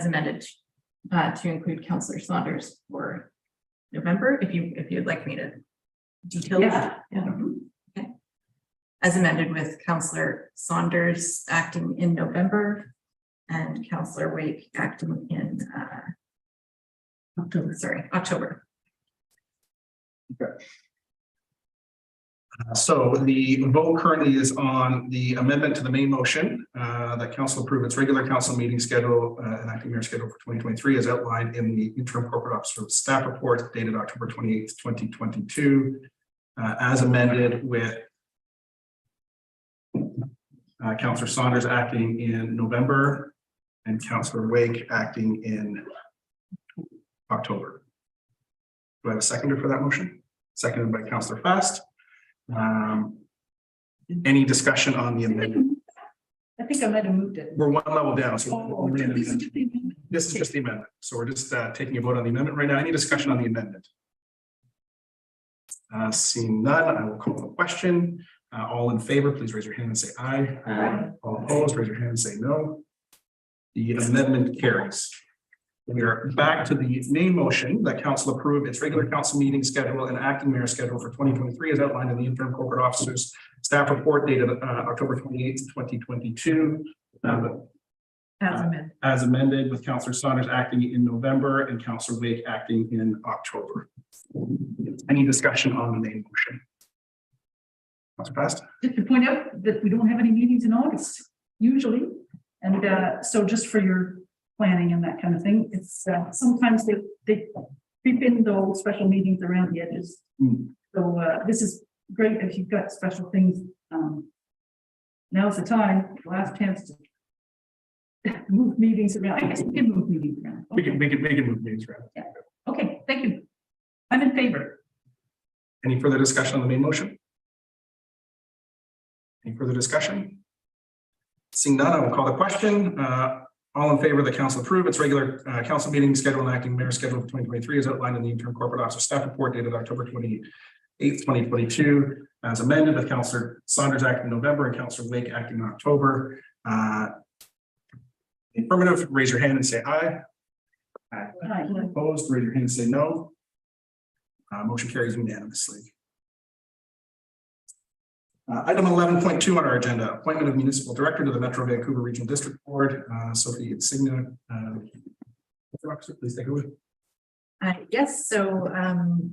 amended to include Councillor Saunders for November, if you'd like me to detail that. Yeah. Okay. As amended with Councillor Saunders acting in November and Councillor Wake acting in October. Okay. So the vote currently is on the amendment to the main motion that council approve its regular council meeting schedule and acting mayor schedule for 2023 as outlined in the interim corporate officer staff report dated October 28th, 2022, as amended with Councillor Saunders acting in November and Councillor Wake acting in October. Do I have a seconder for that motion? Seconded by Councillor Fast. Any discussion on the amendment? I think I might have moved it. We're one level down, so Oh, this is just the amendment. this is just the amendment. So we're just taking a vote on the amendment right now. Any discussion on the amendment? Seeing none, I will call the question. All in favor, please raise your hand and say aye. Aye. All opposed, raise your hand and say no. The amendment carries. We are back to the main motion that council approve its regular council meeting schedule and acting mayor schedule for 2023 as outlined in the interim corporate officers staff report dated October 28th, 2022. As amended with Councillor Saunders acting in November and Councillor Wake acting in October. Any discussion on the main motion? Councillor Fast? Just to point out that we don't have any meetings in August usually. And so just for your planning and that kind of thing, it's sometimes they creep in those special meetings around the edges. So this is great if you've got special things. Now's the time, last chance to move meetings around. I guess we can move meetings around. We can move meetings around. Yeah. Okay, thank you. I'm in favor. Any further discussion on the main motion? Any further discussion? Seeing none, I will call the question. All in favor, the council approve its regular council meeting schedule and acting mayor schedule for 2023 as outlined in the interim corporate officer staff report dated October 28th, 2022, as amended with Councillor Saunders acting in November and Councillor Wake acting in October. Affirmative, raise your hand and say aye. Aye. Opposed, raise your hand and say no. Motion carries unanimously. Item 11.2 on our agenda, appointment of municipal director to the Metro Vancouver Regional District Board. Sophie Insignia. Please take it away. Yes, so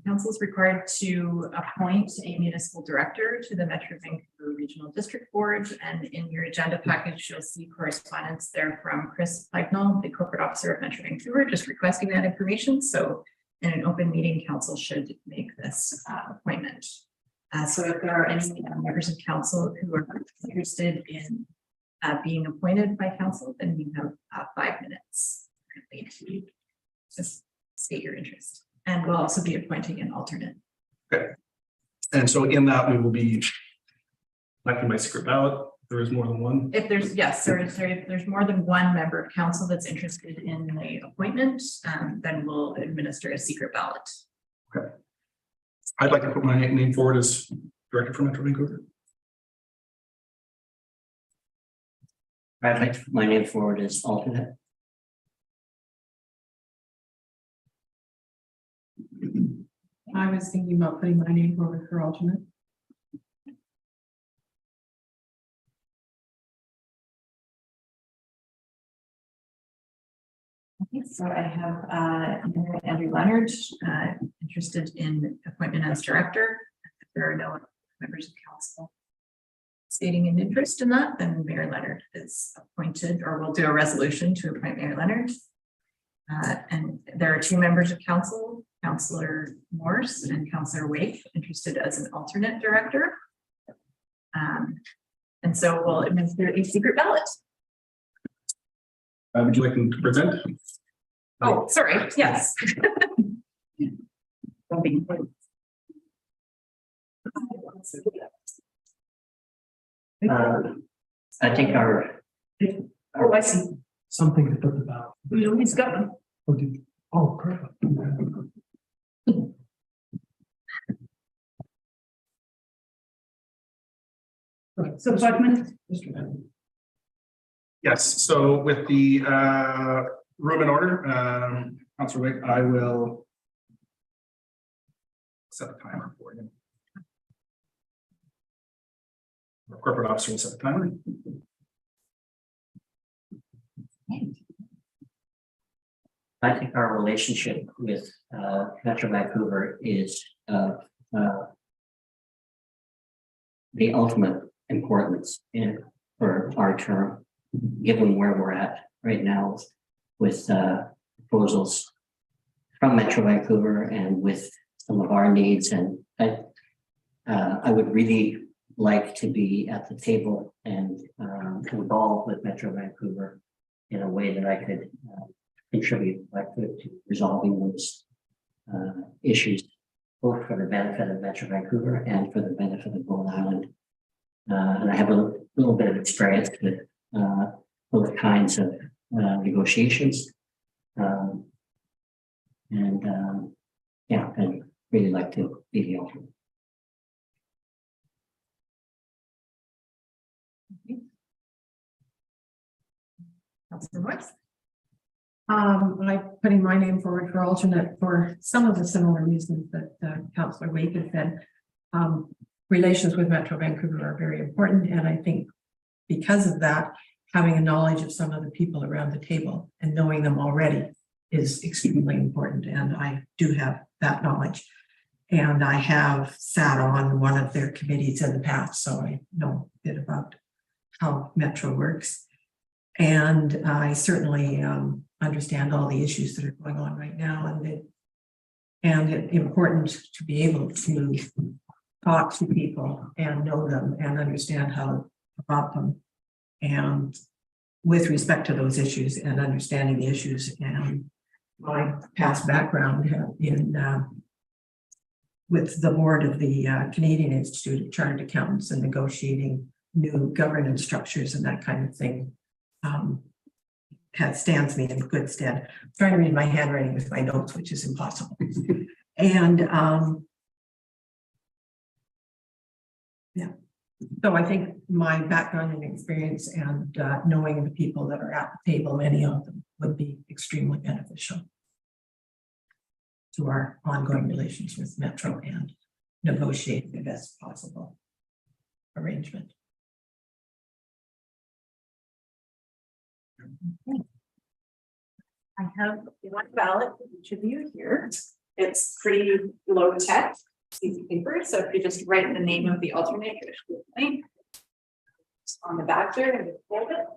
council is required to appoint a municipal director to the Metro Vancouver Regional District Board. And in your agenda package, you'll see correspondence there from Chris Pignall, the corporate officer of Metro Vancouver, just requesting that information. So in an open meeting, council should make this appointment. So if there are any members of council who are interested in being appointed by council, then you have 5 minutes to just state your interest. And we'll also be appointing an alternate. Okay. And so in that, we will be electing by secret ballot. There is more than one. If there's, yes, if there's more than one member of council that's interested in the appointment, then we'll administer a secret ballot. Okay. I'd like to put my name forward as director for Metro Vancouver. I'd like to put my name forward as alternate. I was thinking about putting my name forward for alternate. Okay, so I have Andrew Leonard interested in appointment as director. If there are no members of council stating an interest in that, then Mayor Leonard is appointed, or we'll do a resolution to appoint Mayor Leonard. And there are 2 members of council, Councillor Morse and Councillor Wake, interested as an alternate director. And so we'll administer a secret ballot. Would you like them to present? Oh, sorry, yes. I think our Oh, I see. Something to put about. He's got one. Oh, perfect. So 5 minutes. Yes, so with the room in order, Councillor Wick, I will set the timer for you. Our corporate officer will set the timer. I think our relationship with Metro Vancouver is the ultimate importance for our term, given where we're at right now with proposals from Metro Vancouver and with some of our needs. And I would really like to be at the table and involved with Metro Vancouver in a way that I could contribute to resolving those issues, both for the benefit of Metro Vancouver and for the benefit of Bowen Island. And I have a little bit of experience with both kinds of negotiations. Yeah, I'd really like to be the alternate. Councillor Morse. I'm putting my name forward for alternate for some of the similar reasons that Councillor Wake has said. Relations with Metro Vancouver are very important, and I think because of that, having a knowledge of some of the people around the table and knowing them already is extremely important, and I do have that knowledge. And I have sat on one of their committees in the past, so I know a bit about how Metro works. And I certainly understand all the issues that are going on right now, and it's important to be able to talk to people and know them and understand how about them, and with respect to those issues and understanding the issues. And my past background in with the board of the Canadian Institute of Chartered Accountants and negotiating new governance structures and that kind of thing stands me in good stead. I'm trying to read my handwriting with my notes, which is impossible. And yeah, so I think my background and experience and knowing the people that are at the table, many of them, would be extremely beneficial to our ongoing relations with Metro and negotiate the best possible arrangement. Okay. I have one ballot for each of you here. It's pretty low tech, easy paper. So if you just write the name of the alternate on the back there and fold it.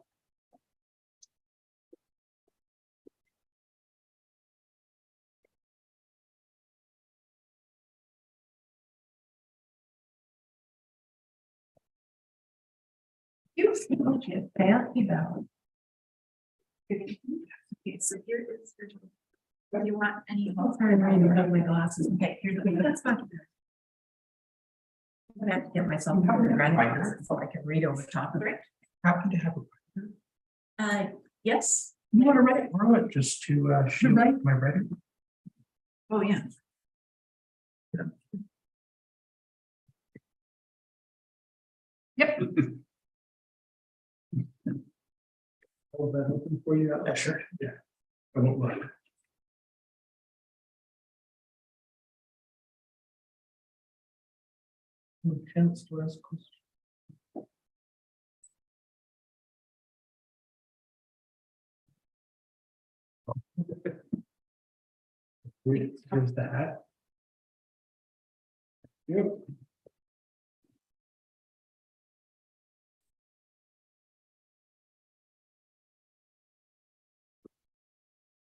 Okay, so here is your. Do you want any? My glasses. Okay, here's the. That's fine. I'm gonna have to get myself ready so I can read over the top of it. Happy to have a. Yes. You want to write it, throw it just to show my writing. Oh, yeah. Yep. Hold that open for you. Yeah, sure. Yeah. I won't mind. Any chance to ask questions? Here's the hat. Yep.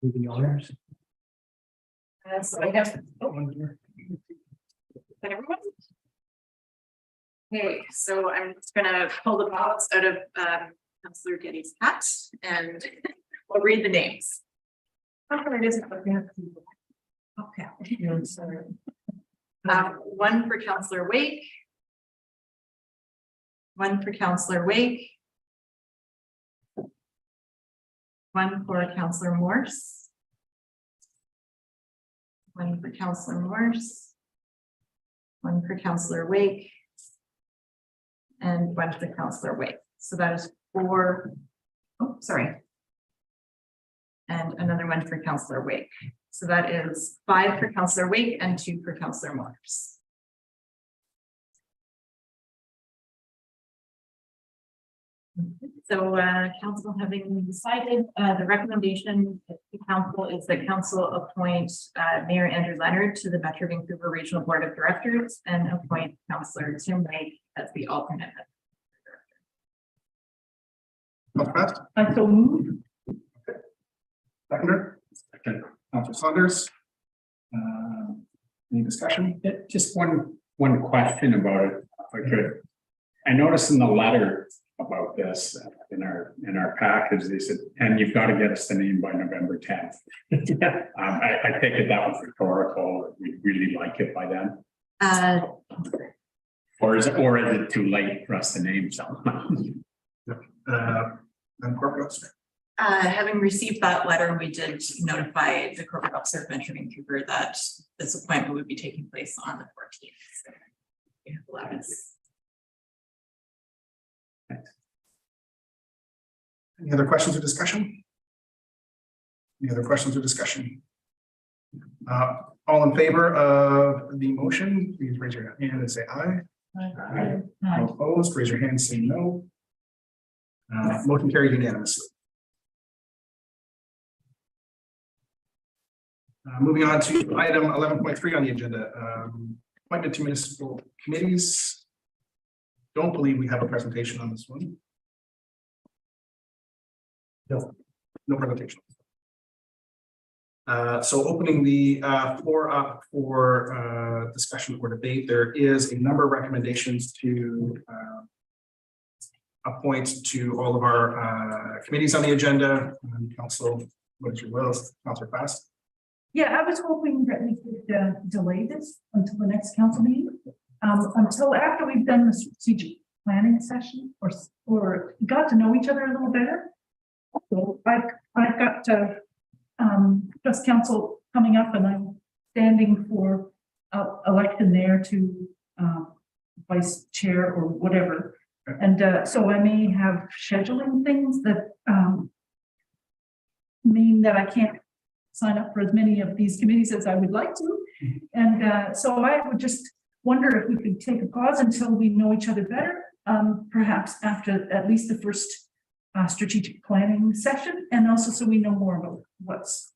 The honors. So I have. Wonder. That everyone? Okay, so I'm just gonna pull the ballots out of Councillor Getty's hat and we'll read the names. Okay. One for Councillor Wake. One for Councillor Wake. One for Councillor Morse. One for Councillor Morse. One for Councillor Wake. And one for Councillor Wake. So that is 4. Oh, sorry. And another one for Councillor Wake. So that is 5 for Councillor Wake and 2 for Councillor Morse. So council having decided, the recommendation of the council is that council appoint Mayor Andrew Leonard to the Metro Vancouver Regional Board of Directors and appoint Councillor Tim Lake as the alternate. I so move. Seconder. Second. Councilor Saunders. Any discussion? Just one question about it, if I could. I noticed in the letter about this in our package, they said, and you've got to get us the name by November 10th. I take it that was rhetorical. We really like it by then. Or is it too late for us to name someone? And corporate officer. Having received that letter, we did notify the corporate officer of Metro Vancouver that this appointment would be taking place on the 14th. So we have allowed us. Any other questions or discussion? Any other questions or discussion? All in favor of the motion, please raise your hand and say aye. Aye. All opposed, raise your hand and say no. Motion carried unanimously. Moving on to item 11.3 on the agenda, appointment to municipal committees. Don't believe we have a presentation on this one. No presentation. So opening the floor up for discussion or debate, there is a number of recommendations to appoint to all of our committees on the agenda. Council, what is your will? Councilor Fast? Yeah, I was hoping that we could delay this until the next council meeting, until after we've done the strategic planning session or got to know each other a little better. So I've got just council coming up and I'm standing for election there to vice chair or whatever. And so I may have scheduling things that mean that I can't sign up for as many of these committees as I would like to. And so I would just wonder if we could take a pause until we know each other better, perhaps after at least the first strategic planning session, and also so we know more about what's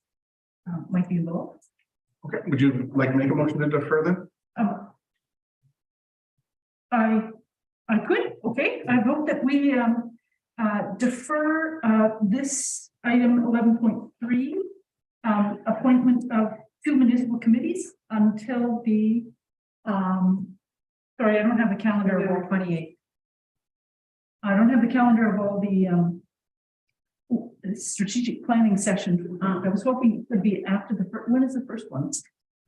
might be involved. Okay, would you like to make a motion to defer then? I could, okay. I vote that we defer this item 11.3, appointment of 2 municipal committees until the sorry, I don't have a calendar. November 28th. I don't have the calendar of all the strategic planning session. I was hoping it would be after the first. When is the first one?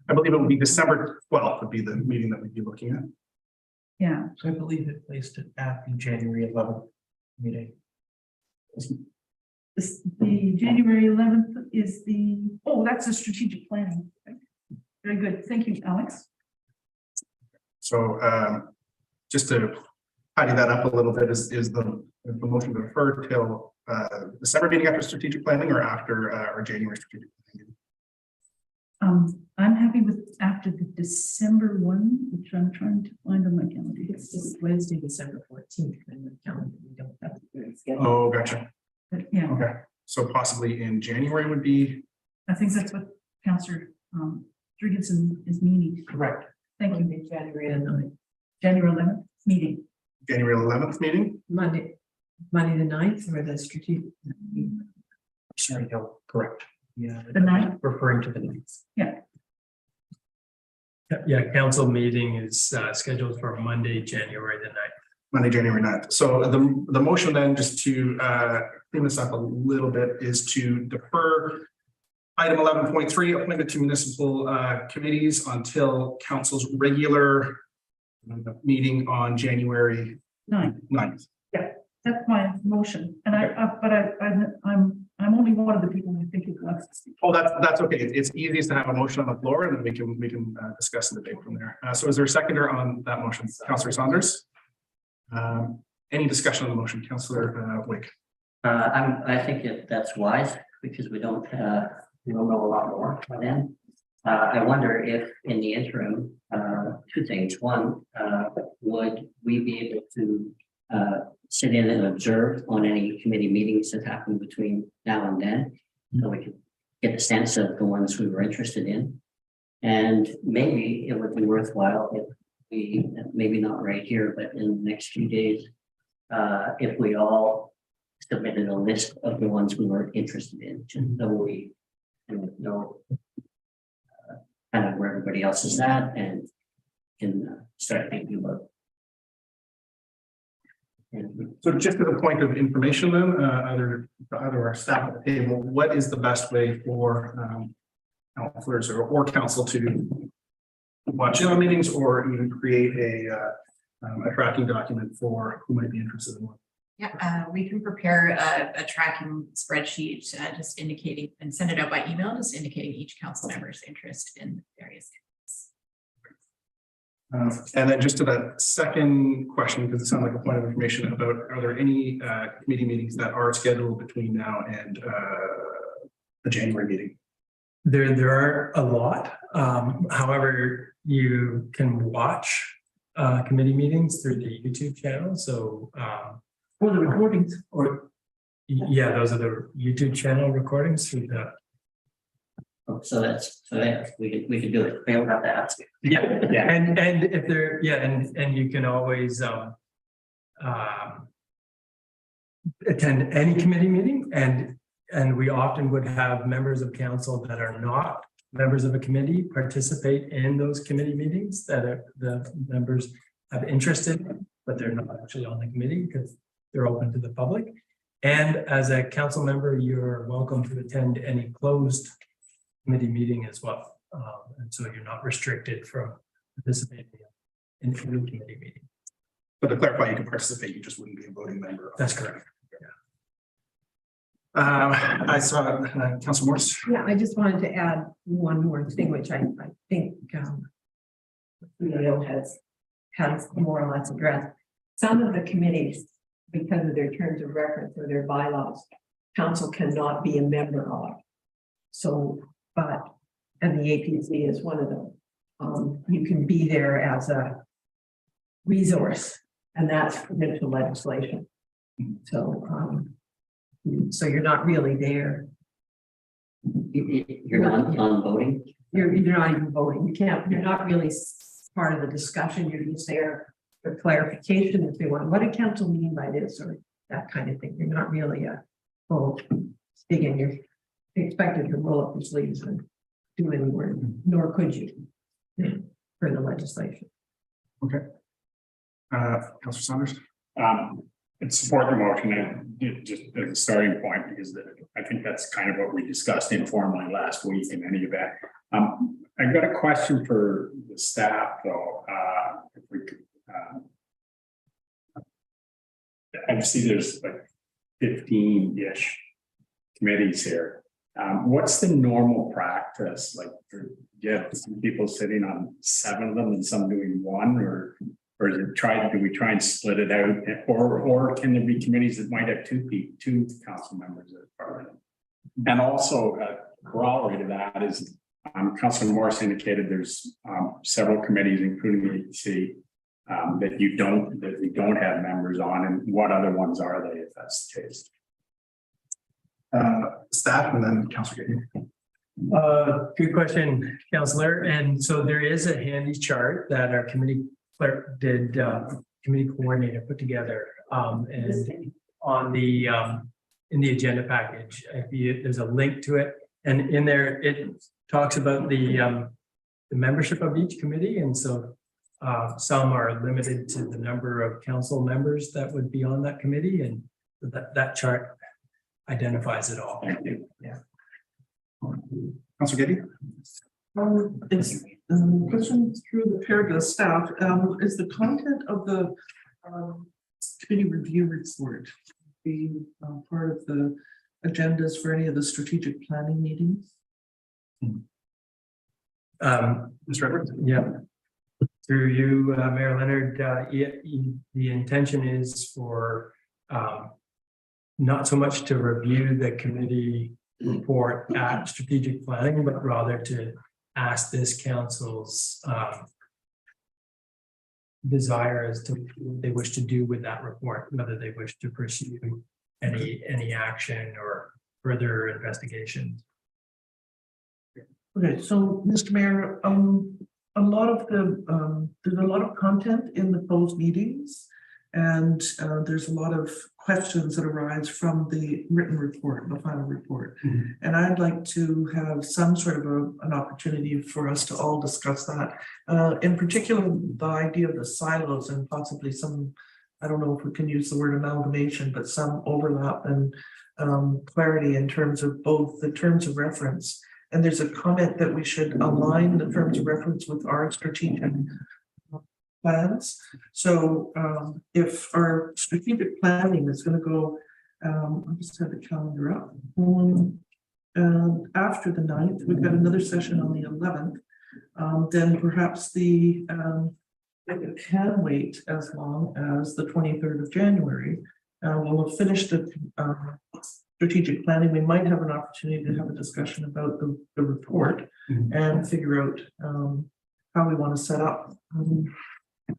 I believe it will be December 12th would be the meeting that we'd be looking at. Yeah, So I believe it placed it at the January 11th meeting. the January 11th is that's the strategic planning. Very good. Thank you, Alex. So just to tidy that up a little bit, is the motion to defer till December meeting after strategic planning or after our January strategic planning? I'm happy with after the December one, which I'm trying to find on my calendar. It's just Wednesday, December 14th, and the calendar, we don't have to do it scheduled. Oh, gotcha. But yeah, Okay, so possibly in January would be, I think that's what Councillor Jurgensen is meaning. Correct. Thank you. Monday, January the 9th. January 11th meeting. January 11th meeting? Monday the 9th or the strategic. Sorry, no, correct. Yeah. The 9th? Referring to the 9th. Yeah, council meeting is scheduled for Monday, January the 9th. Monday, January 9th. So the motion then, just to clean this up a little bit, is to defer item 11.3, appointment to municipal committees until council's regular meeting on January 9th. That's my motion. And I'm only one of the people who think it wants to speak. Oh, that's okay. It's easiest to have a motion on the floor and then we can discuss the debate from there. So is there a seconder on that motion? Councillor Saunders? Any discussion on the motion? Councillor Wick? I think that's wise because we don't know a lot more by then. I wonder if in the interim, two things. One, would we be able to sit in and observe on any committee meetings that happen between now and then, so we can get a sense of the ones we were interested in. And maybe it would be worthwhile if we, maybe not right here, but in the next few days, if we all submitted a list of the ones we were interested in, just so we know kind of where everybody else is at and can start thinking about. So just to the point of information then, either our staff at the table, what is the best way for councillors or council to watch in on meetings or even create a tracking document for who might be interested in one? Yeah, we can prepare a tracking spreadsheet, just indicating and send it out by email, just indicating each council member's interest in various. And then just to that second question, because it sounds like a point of information about, are there any committee meetings that are scheduled between now and the January meeting? There are a lot. However, you can watch committee meetings through the YouTube channel. So Or the recordings. yeah, those are the YouTube channel recordings through the. So we could do it. We don't have to ask. Yeah, and if there, and you can always attend any committee meeting, and we often would have members of council that are not members of a committee participate in those committee meetings that are the members have interest in, but they're not actually on the committee because they're open to the public. And as a council member, you're welcome to attend any closed committee meeting as well. And so you're not restricted from participating in any committee meeting. But to clarify, you can participate, you just wouldn't be a voting member. That's correct. I saw Councillor Morris. Yeah, I just wanted to add one more thing, which I think Leo has more or less addressed. Some of the committees, because of their terms of reference or their bylaws, council cannot be a member of. So, and the APC is one of them. You can be there as a resource, and that's provincial legislation. So, so you're not really there. You're not non-voting? You're not even voting. You're not really part of the discussion. You're just there for clarification if they want. What did council mean by this or that kind of thing? You're not really a full dig in. You're expected to roll up your sleeves and do any work, nor could you for the legislation. Okay. Councillor Saunders. support the motion and just as a starting point, because I think that's kind of what we discussed informally last week in any event. I've got a question for the staff though, if we could. I see there's like 15-ish committees here. What's the normal practice? Like, do you have some people sitting on 7 of them and some doing 1, or is it do we try and split it out, or can there be committees that might have 2 council members as part of it? And also, corollary to that is, Councilor Morris indicated there's several committees, including the EDC, that we don't have members on, and what other ones are they, if that's the case? Staff and then Councilor Gady. Good question, Councillor. And so there is a handy chart that our committee clerk did, committee coordinator put together, and on the in the agenda package, there's a link to it, and in there it talks about the membership of each committee, and so some are limited to the number of council members that would be on that committee, and that chart identifies it all. Thank you. Yeah. Councilor Gady. It's question through the paragraph staff. Is the content of the committee review report being part of the agendas for any of the strategic planning meetings? Mr. Edwards. Yeah. Through you, Mayor Leonard, the intention is for not so much to review the committee report at strategic planning, but rather to ask this council's desire as to what they wish to do with that report, whether they wish to pursue any action or further investigation. Okay, so Mr. Mayor, a lot of the there's a lot of content in the closed meetings, and there's a lot of questions that arise from the written report, the final report. Mhm. And I'd like to have some sort of an opportunity for us to all discuss that. In particular, the idea of the silos and possibly some, I don't know if we can use the word amalgamation, but some overlap and clarity in terms of both the terms of reference. And there's a comment that we should align the terms of reference with our strategic plans. So if our strategic planning is going to go, I'll just have the calendar up. After the 9th, we've got another session on the 11th. Then perhaps it can wait as long as the 23rd of January. We'll have finished the strategic planning. We might have an opportunity to have a discussion about the report and figure out how we want to set up,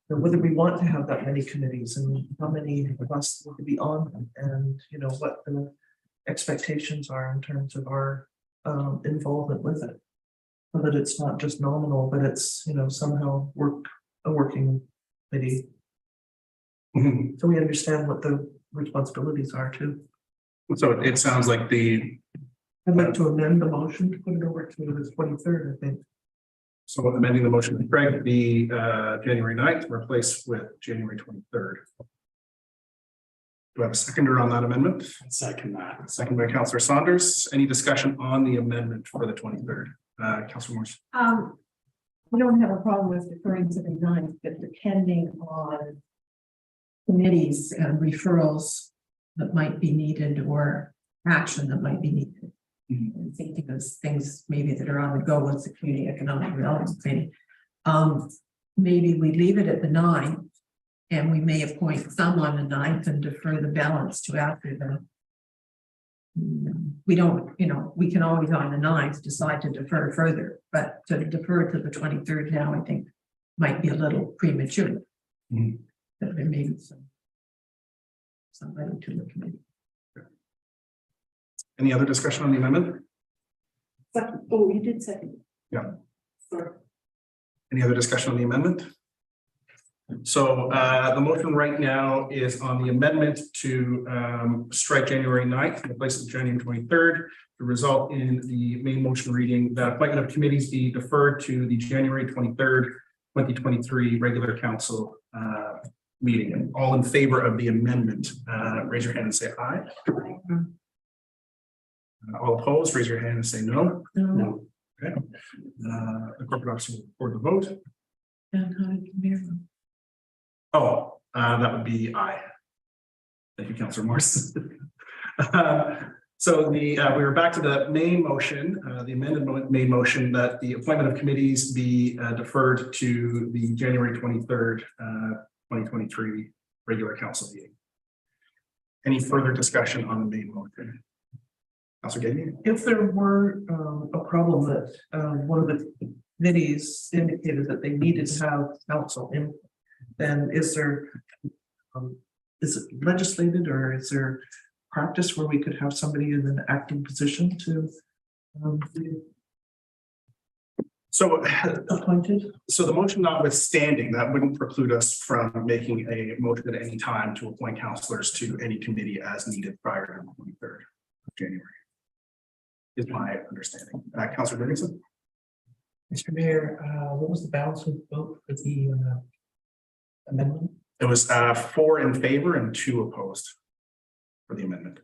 whether we want to have that many committees and how many of us will be on them, and what the expectations are in terms of our involvement with it, so that it's not just nominal, but it's somehow a working committee. So we understand what the responsibilities are too. So it sounds like I'd like to amend the motion to put it over to the 23rd, I think. So amending the motion, Craig, the January 9th replaced with January 23rd. Do I have a seconder on that amendment? Second that. Second by Councillor Saunders. Any discussion on the amendment for the 23rd? Councillor Morris. We don't have a problem with deferring to the 9th, but depending on committees and referrals that might be needed or action that might be needed. I'm thinking of things maybe that are on the go with the community economic development thing. Maybe we leave it at the 9th, and we may appoint some on the 9th and defer the balance to after the. We don't, we can always on the 9th decide to defer further, but to defer to the 23rd now, I think might be a little premature. But there may be somebody to the committee. Any other discussion on the amendment? Oh, you did second. Yeah. Sorry. Any other discussion on the amendment? So the motion right now is on the amendment to strike January 9th in place of January 23rd to result in the main motion reading that appointment of committees be deferred to the January 23rd, 2023 regular council meeting. All in favor of the amendment, raise your hand and say aye. All opposed, raise your hand and say no. No. Okay. The corporate officer will record the vote. And how did you hear? Oh, that would be aye. Thank you, Councillor Morse. So we were back to the main motion, the amended main motion that the appointment of committees be deferred to the January 23rd, 2023 regular council meeting. Any further discussion on the main motion? Councillor Gagnon? If there were a problem that one of the committees indicated that they needed to have council in, then is there is it legislated or is there practice where we could have somebody in an acting position to So appointed? So the motion notwithstanding, that wouldn't preclude us from making a motion at any time to appoint councillors to any committee as needed prior to the 23rd of January. Is my understanding. Councillor Livingston? Mr. Mayor, what was the balance of vote for the amendment? It was 4 in favor and 2 opposed for the amendment.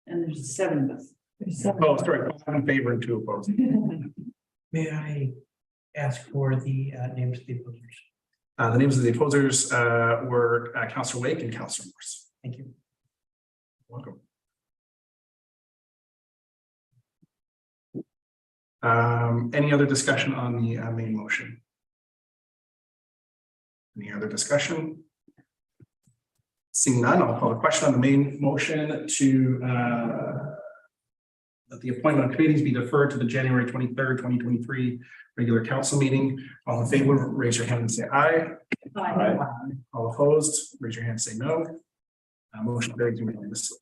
And there's 7 of us. Oh, sorry, 5 in favor and 2 opposed. May I ask for the names of the opposers? The names of the opposers were Councillor Wake and Councillor Morse. Thank you. Welcome. Any other discussion on the main motion? Any other discussion? Seeing none, I'll call the question on the main motion to that the appointment of committees be deferred to the January 23rd, 2023 regular council meeting. All in favor, raise your hand and say aye. Aye. All opposed, raise your hand and say no. Motion carries unanimously.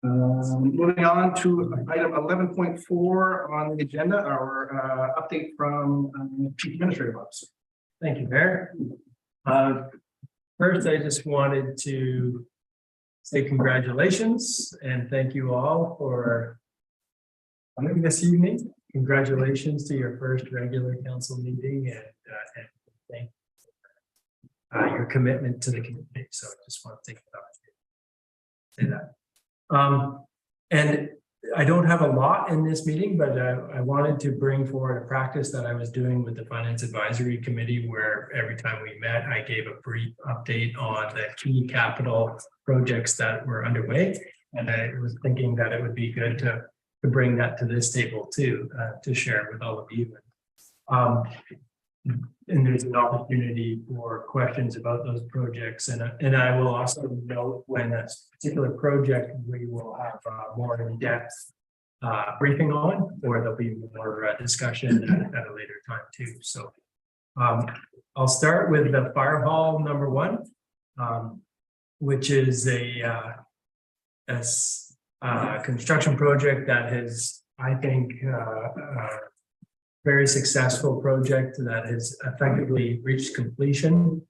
Moving on to item 11.4 on the agenda, our update from Chief Administrative Officer. Thank you, Mayor. First, I just wanted to say congratulations and thank you all for coming this evening. Congratulations to your first regular council meeting and thank you for your commitment to the community. So I just want to take the opportunity to say that. And I don't have a lot in this meeting, but I wanted to bring forward a practice that I was doing with the Finance Advisory Committee, where every time we met, I gave a brief update on the key capital projects that were underway. And I was thinking that it would be good to bring that to this table too, to share with all of you. And there's an opportunity for questions about those projects. And I will also note when a particular project we will have more in-depth briefing on, or there'll be more discussion at a later time too. So I'll start with the fire hall number 1, which is a construction project that has, I think, very successful project that has effectively reached completion.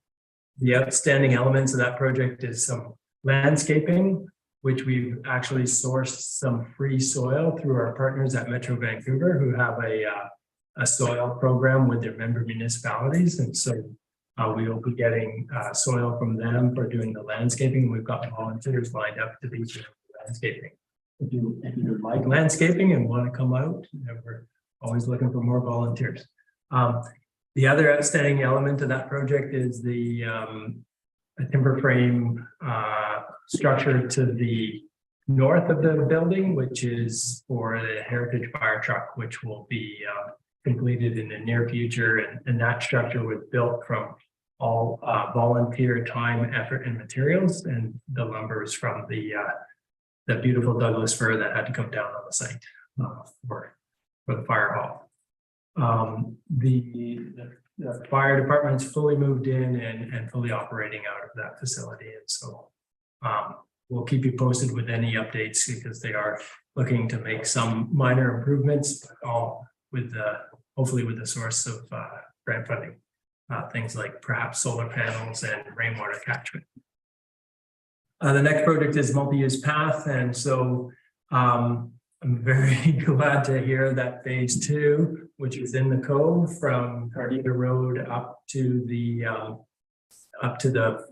The outstanding elements of that project is some landscaping, which we've actually sourced some free soil through our partners at Metro Vancouver, who have a soil program with their member municipalities. And so we will be getting soil from them for doing the landscaping. We've got volunteers lined up to do landscaping. If you like landscaping and want to come out, we're always looking for more volunteers. The other outstanding element of that project is the a timber frame structure to the north of the building, which is for the Heritage Fire Truck, which will be completed in the near future. And that structure was built from all volunteer time, effort, and materials. And the lumber is from the beautiful Douglas fir that had to come down on the site for the fire hall. The fire department's fully moved in and fully operating out of that facility. And so we'll keep you posted with any updates, because they are looking to make some minor improvements, but all with hopefully with the source of grant funding, things like perhaps solar panels and rainwater catchment. The next project is multi-use path. And so I'm very glad to hear that phase 2, which is in the cove from Cardina Road up to the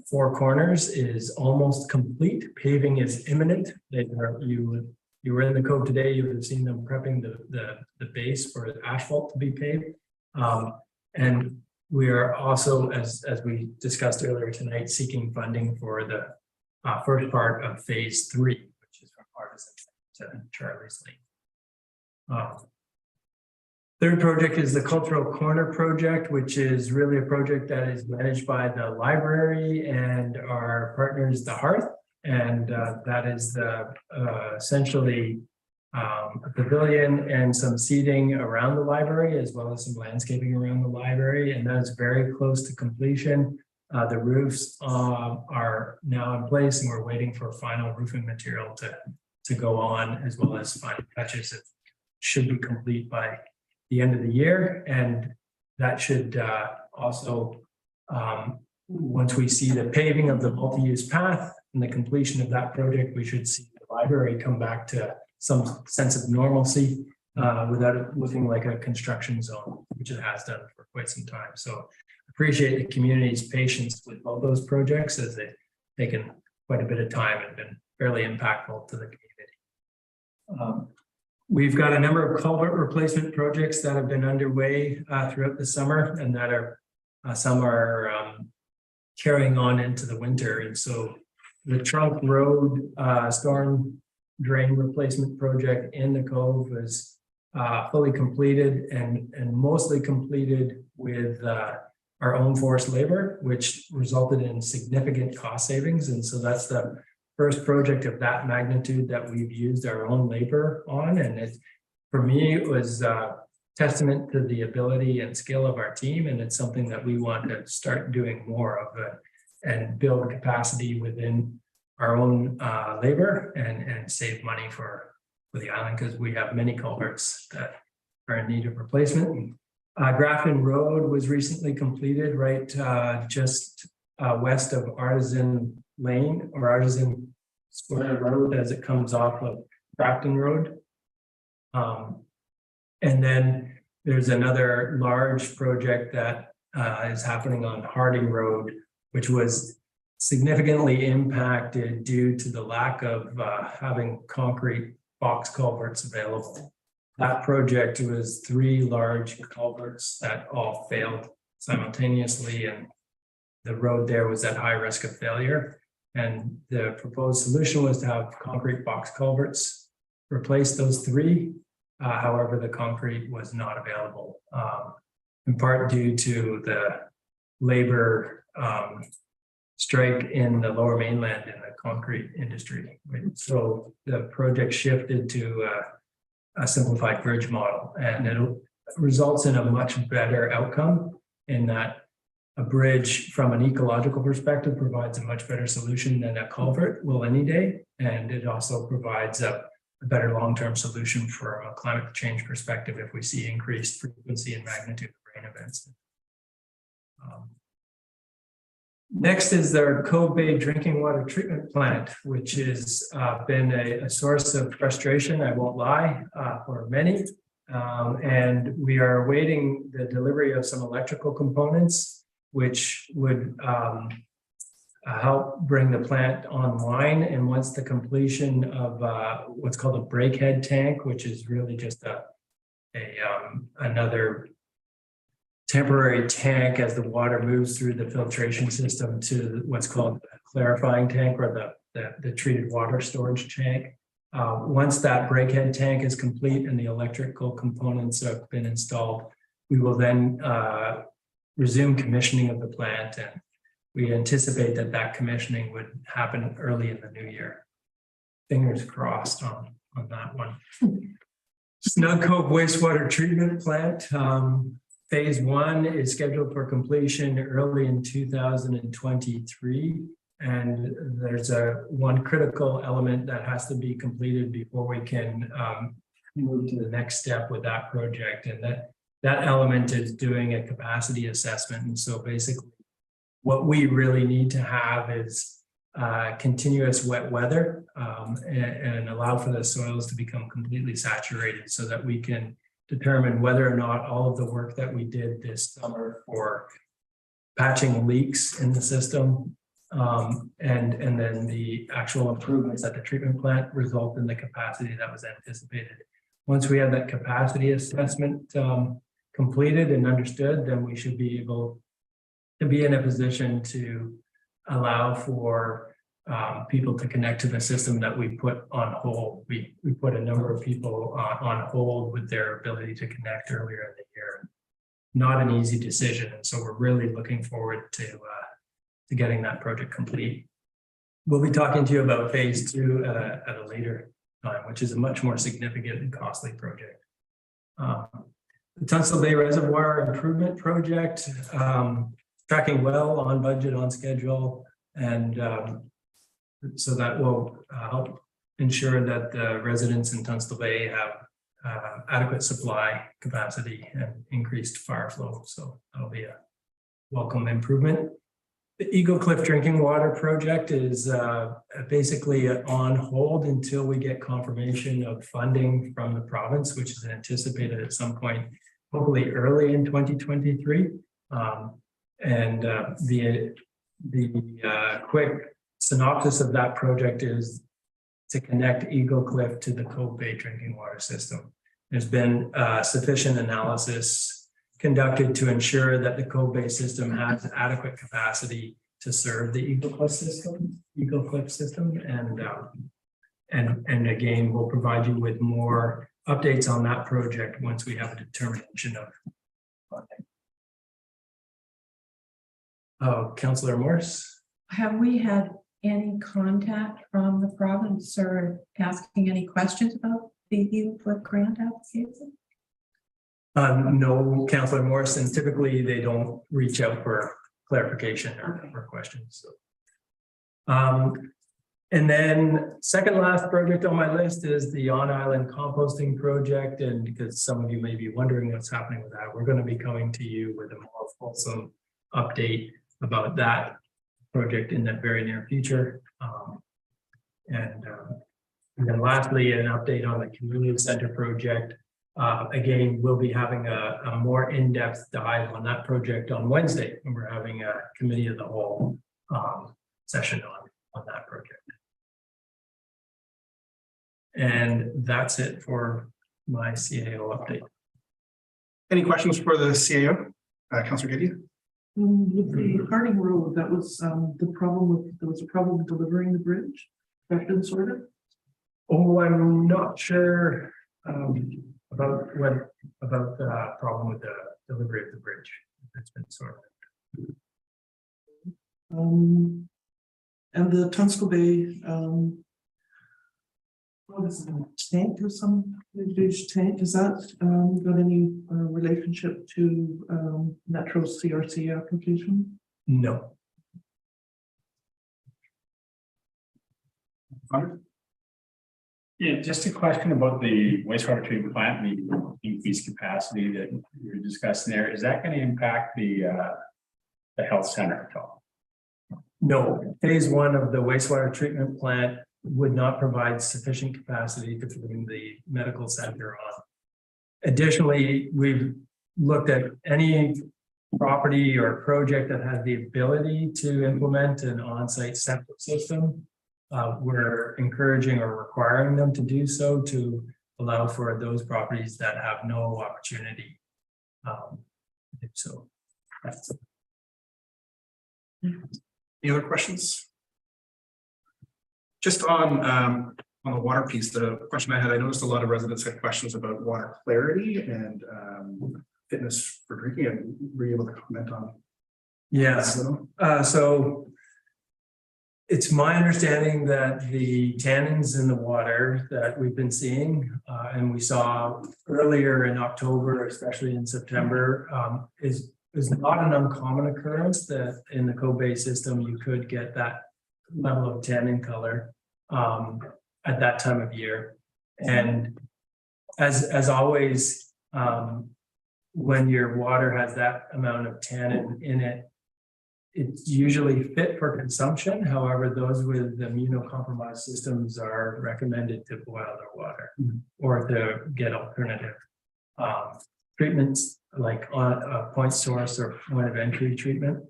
Four Corners, is almost complete. Paving is imminent. You were in the cove today, you would have seen them prepping the base for asphalt to be paved. And we are also, as we discussed earlier tonight, seeking funding for the first part of phase 3, which is from Artisan to Charlie's Lane. Third project is the Cultural Corner project, which is really a project that is managed by the library and our partners, the Hearth. And that is the essentially a pavilion and some seating around the library, as well as some landscaping around the library. And that's very close to completion. The roofs are now in place, and we're waiting for final roofing material to go on, as well as final touches. It should be complete by the end of the year. And that should also, once we see the paving of the multi-use path and the completion of that project, we should see the library come back to some sense of normalcy without it looking like a construction zone, which it has done for quite some time. So appreciate the community's patience with all those projects, as they've taken quite a bit of time and been fairly impactful to the community. We've got a number of culvert replacement projects that have been underway throughout the summer, and that are some are carrying on into the winter. And so the Trunk Road storm drain replacement project in the Cove is fully completed and mostly completed with our own forced labor, which resulted in significant cost savings. And so that's the first project of that magnitude that we've used our own labor on. And it, for me, it was testament to the ability and skill of our team. And it's something that we want to start doing more of and build capacity within our own labor and save money for the island, because we have many culverts that are in need of replacement. Grafton Road was recently completed, right just west of Artisan Lane, or Artisan Square Road, as it comes off of Grafton Road. And then there's another large project that is happening on Harding Road, which was significantly impacted due to the lack of having concrete box culverts available. That project was 3 large culverts that all failed simultaneously, and the road there was at high risk of failure. And the proposed solution was to have concrete box culverts replace those 3. However, the concrete was not available, in part due to the labor strike in the Lower Mainland in the concrete industry. So the project shifted to a simplified bridge model, and it results in a much better outcome, in that a bridge from an ecological perspective provides a much better solution than a culvert will any day. And it also provides a better long-term solution from a climate change perspective if we see increased frequency and magnitude of rain events. Next is their Cove Bay drinking water treatment plant, which has been a source of frustration, I won't lie, for many. And we are awaiting the delivery of some electrical components, which would help bring the plant online. And once the completion of what's called a breakhead tank, which is really just another temporary tank as the water moves through the filtration system to what's called a clarifying tank, or the treated water storage tank. Once that breakhead tank is complete and the electrical components have been installed, we will then resume commissioning of the plant, and we anticipate that commissioning would happen early in the new year. Fingers crossed on that one. Snug Cove wastewater treatment plant. Phase 1 is scheduled for completion early in 2023. And there's one critical element that has to be completed before we can move to the next step with that project. And that element is doing a capacity assessment. And so basically what we really need to have is continuous wet weather and allow for the soils to become completely saturated so that we can determine whether or not all of the work that we did this summer for patching leaks in the system and then the actual improvements at the treatment plant result in the capacity that was anticipated. Once we have that capacity assessment completed and understood, then we should be able to be in a position to allow for people to connect to the system that we put on hold. We put a number of people on hold with their ability to connect earlier in the year. Not an easy decision, and so we're really looking forward to getting that project complete. We'll be talking to you about phase 2 at a later time, which is a much more significant and costly project. The Tunstall Bay Reservoir Improvement Project, tracking well, on budget, on schedule, and so that will help ensure that the residents in Tunstall Bay have adequate supply capacity and increased fire flow. So that'll be a welcome improvement. The Eagle Cliff Drinking Water Project is basically on hold until we get confirmation of funding from the province, which is anticipated at some point, hopefully early in 2023. The quick synopsis of that project is to connect Eagle Cliff to the Cove Bay drinking water system. There's been sufficient analysis conducted to ensure that the Cove Bay system has adequate capacity to serve the Eagle Cliff system, and again, we'll provide you with more updates on that project once we have a determination of funding. Oh, Councillor Morse. Have we had any contact from the province or asking any questions about the Eagle Cliff grant application? No, Councillor Morrison, typically they don't reach out for clarification or questions. So. And then second last project on my list is the on-island composting project. And because some of you may be wondering what's happening with that, we're going to be coming to you with a more fulsome update about that project in the very near future. And then lastly, an update on the community center project. Again, we'll be having a more in-depth dive on that project on Wednesday, when we're having a committee of the whole session on that project. And that's it for my CAO update. Any questions for the CAO? Councillor Gedia? With the Harding Road, that was the problem with, there was a problem with delivering the bridge. That's been sorted? Oh, I'm not sure about the problem with the delivery of the bridge. It's been sorted. And the Tunstall Bay, what is it, tank or some huge tank? Is that got any relationship to Metro's CRC application? No. Yeah, just a question about the wastewater treatment plant and the increased capacity that you're discussing there. Is that going to impact the health center at all? No, phase 1 of the wastewater treatment plant would not provide sufficient capacity to bring the medical center on. Additionally, we've looked at any property or project that has the ability to implement an on-site septic system. We're encouraging or requiring them to do so to allow for those properties that have no opportunity. So that's it. Any other questions? Just on the water piece, the question I had, I noticed a lot of residents had questions about water clarity and fitness for drinking. And were you able to comment on? Yes. So it's my understanding that the tannins in the water that we've been seeing, and we saw earlier in October, especially in September, is not an uncommon occurrence that in the Cove Bay system you could get that level of tannin color at that time of year. And as always, when your water has that amount of tannin in it, it's usually fit for consumption. However, those with immunocompromised systems are recommended to boil their water or to get alternative treatments like on a point source or point of entry treatment,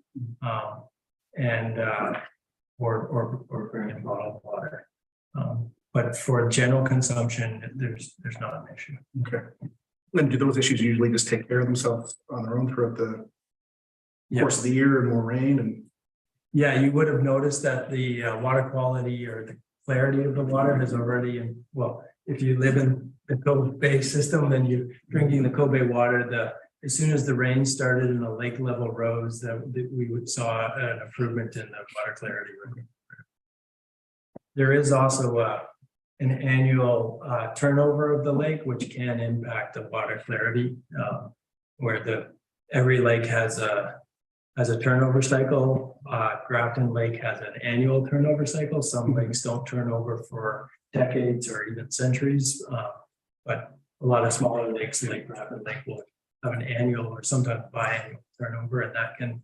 and or bring in bottled water. But for general consumption, there's not an issue. Okay. And do those issues usually just take care of themselves on their own throughout the course of the year and more rain and? Yeah, you would have noticed that the water quality or the clarity of the water has already, well, if you live in the Kobe system, then you're drinking the Kobe water, as soon as the rain started and the lake level rose, that we saw an improvement in the water clarity. There is also an annual turnover of the lake, which can impact the water clarity, where every lake has a turnover cycle. Grafton Lake has an annual turnover cycle. Some lakes don't turn over for decades or even centuries, but a lot of smaller lakes like Grafton Lake will have an annual or sometimes biannual turnover, and that can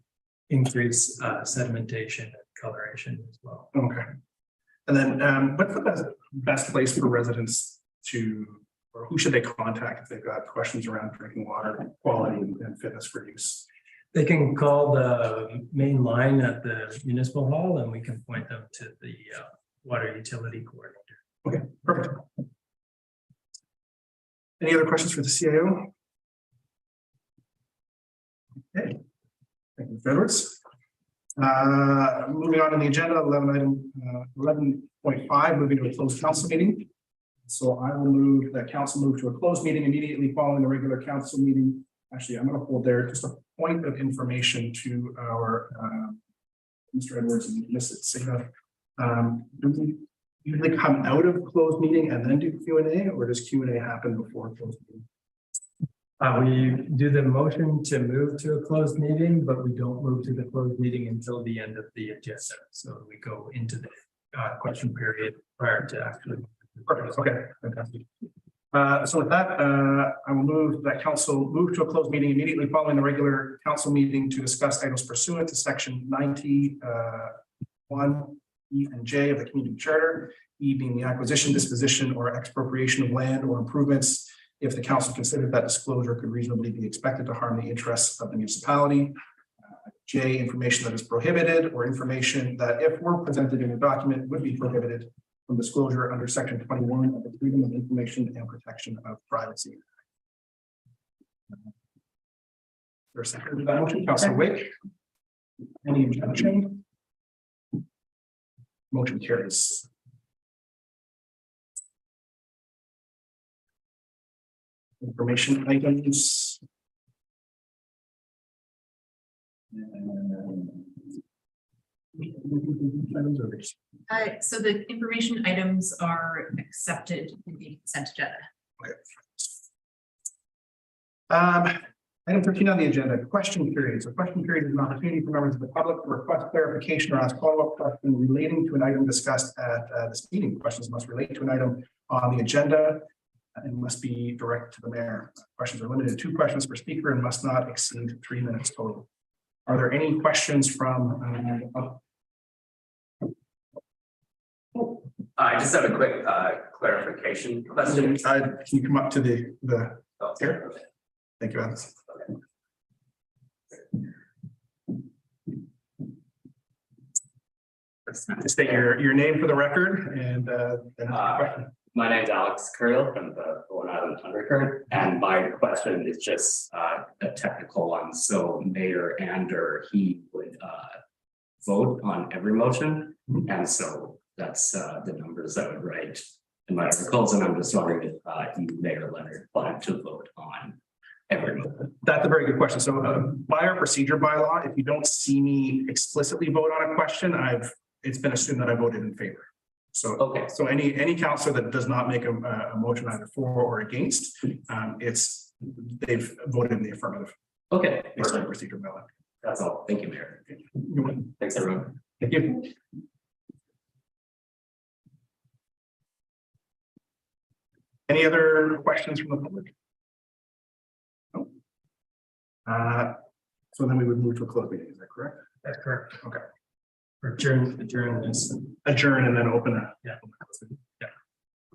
increase sedimentation and coloration as well. Okay. And then what's the best place for residents to, or who should they contact if they've got questions around drinking water quality and fitness for use? They can call the main line at the municipal hall and we can point them to the water utility coordinator. Okay, perfect. Any other questions for the CIO? Okay, thank you, Edwards. Moving on to the agenda, 11.5, moving to a closed council meeting. So I will move that council move to a closed meeting immediately following the regular council meeting. Actually, I'm going to hold there just a point of information to our Mr. Edwards and Mrs. Signa. Do we usually come out of closed meeting and then do Q&A, or does Q&A happen before closed meeting? We do the motion to move to a closed meeting, but we don't move to the closed meeting until the end of the agenda. So we go into the question period prior to actually. Perfect. Okay, fantastic. So with that, I will move that council move to a closed meeting immediately following the regular council meeting to discuss items pursuant to section 91 E and J of the community charter. E being the acquisition, disposition, or expropriation of land or improvements, if the council considered that disclosure could reasonably be expected to harm the interests of the municipality. J, information that is prohibited, or information that, if were presented in a document, would be prohibited from disclosure under section 21 of the Freedom of Information and Protection of Privacy. There's a second to that motion, Councilor Wake. Any objection? Motion carries. Information items. So the information items are accepted in the consent agenda. Okay. Item 13 on the agenda, question period. So question period is an opportunity for members of the public to request clarification or ask follow-up question relating to an item discussed at this meeting. Questions must relate to an item on the agenda and must be direct to the mayor. Questions are limited to 2 questions per speaker and must not exceed 3 minutes total. Are there any questions from I just have a quick clarification question. Can you come up to the here? Thank you, Alex. State your name for the record and then ask your question. My name is Alex Curriel from the Bowen Island Undercurrent, and my question is just a technical one. So Mayor Ander, he would vote on every motion, and so that's the numbers I would write in my articles, and I'm just wondering if Mayor Leonard wanted to vote on every motion. That's a very good question. So by our procedure bylaw, if you don't see me explicitly vote on a question, it's been assumed that I voted in favor. So okay. So any counselor that does not make a motion either for or against, they've voted in the affirmative. Okay. Based on procedure bylaw. That's all. Thank you, Mayor. Thanks, everyone. Thank you. Any other questions from the public? No. So then we would move to a closed meeting. Is that correct? That's correct. Okay. Or adjourn this. Adjourn and then open it. Yeah.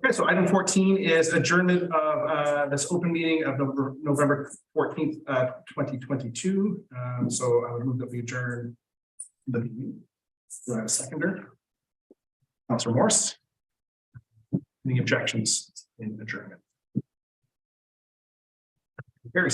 Okay, so item 14 is adjournment of this open meeting of November 14th, 2022. So I would move that we adjourn the meeting. Do I have a seconder? Councilor Morse? Any objections in adjournment? Very.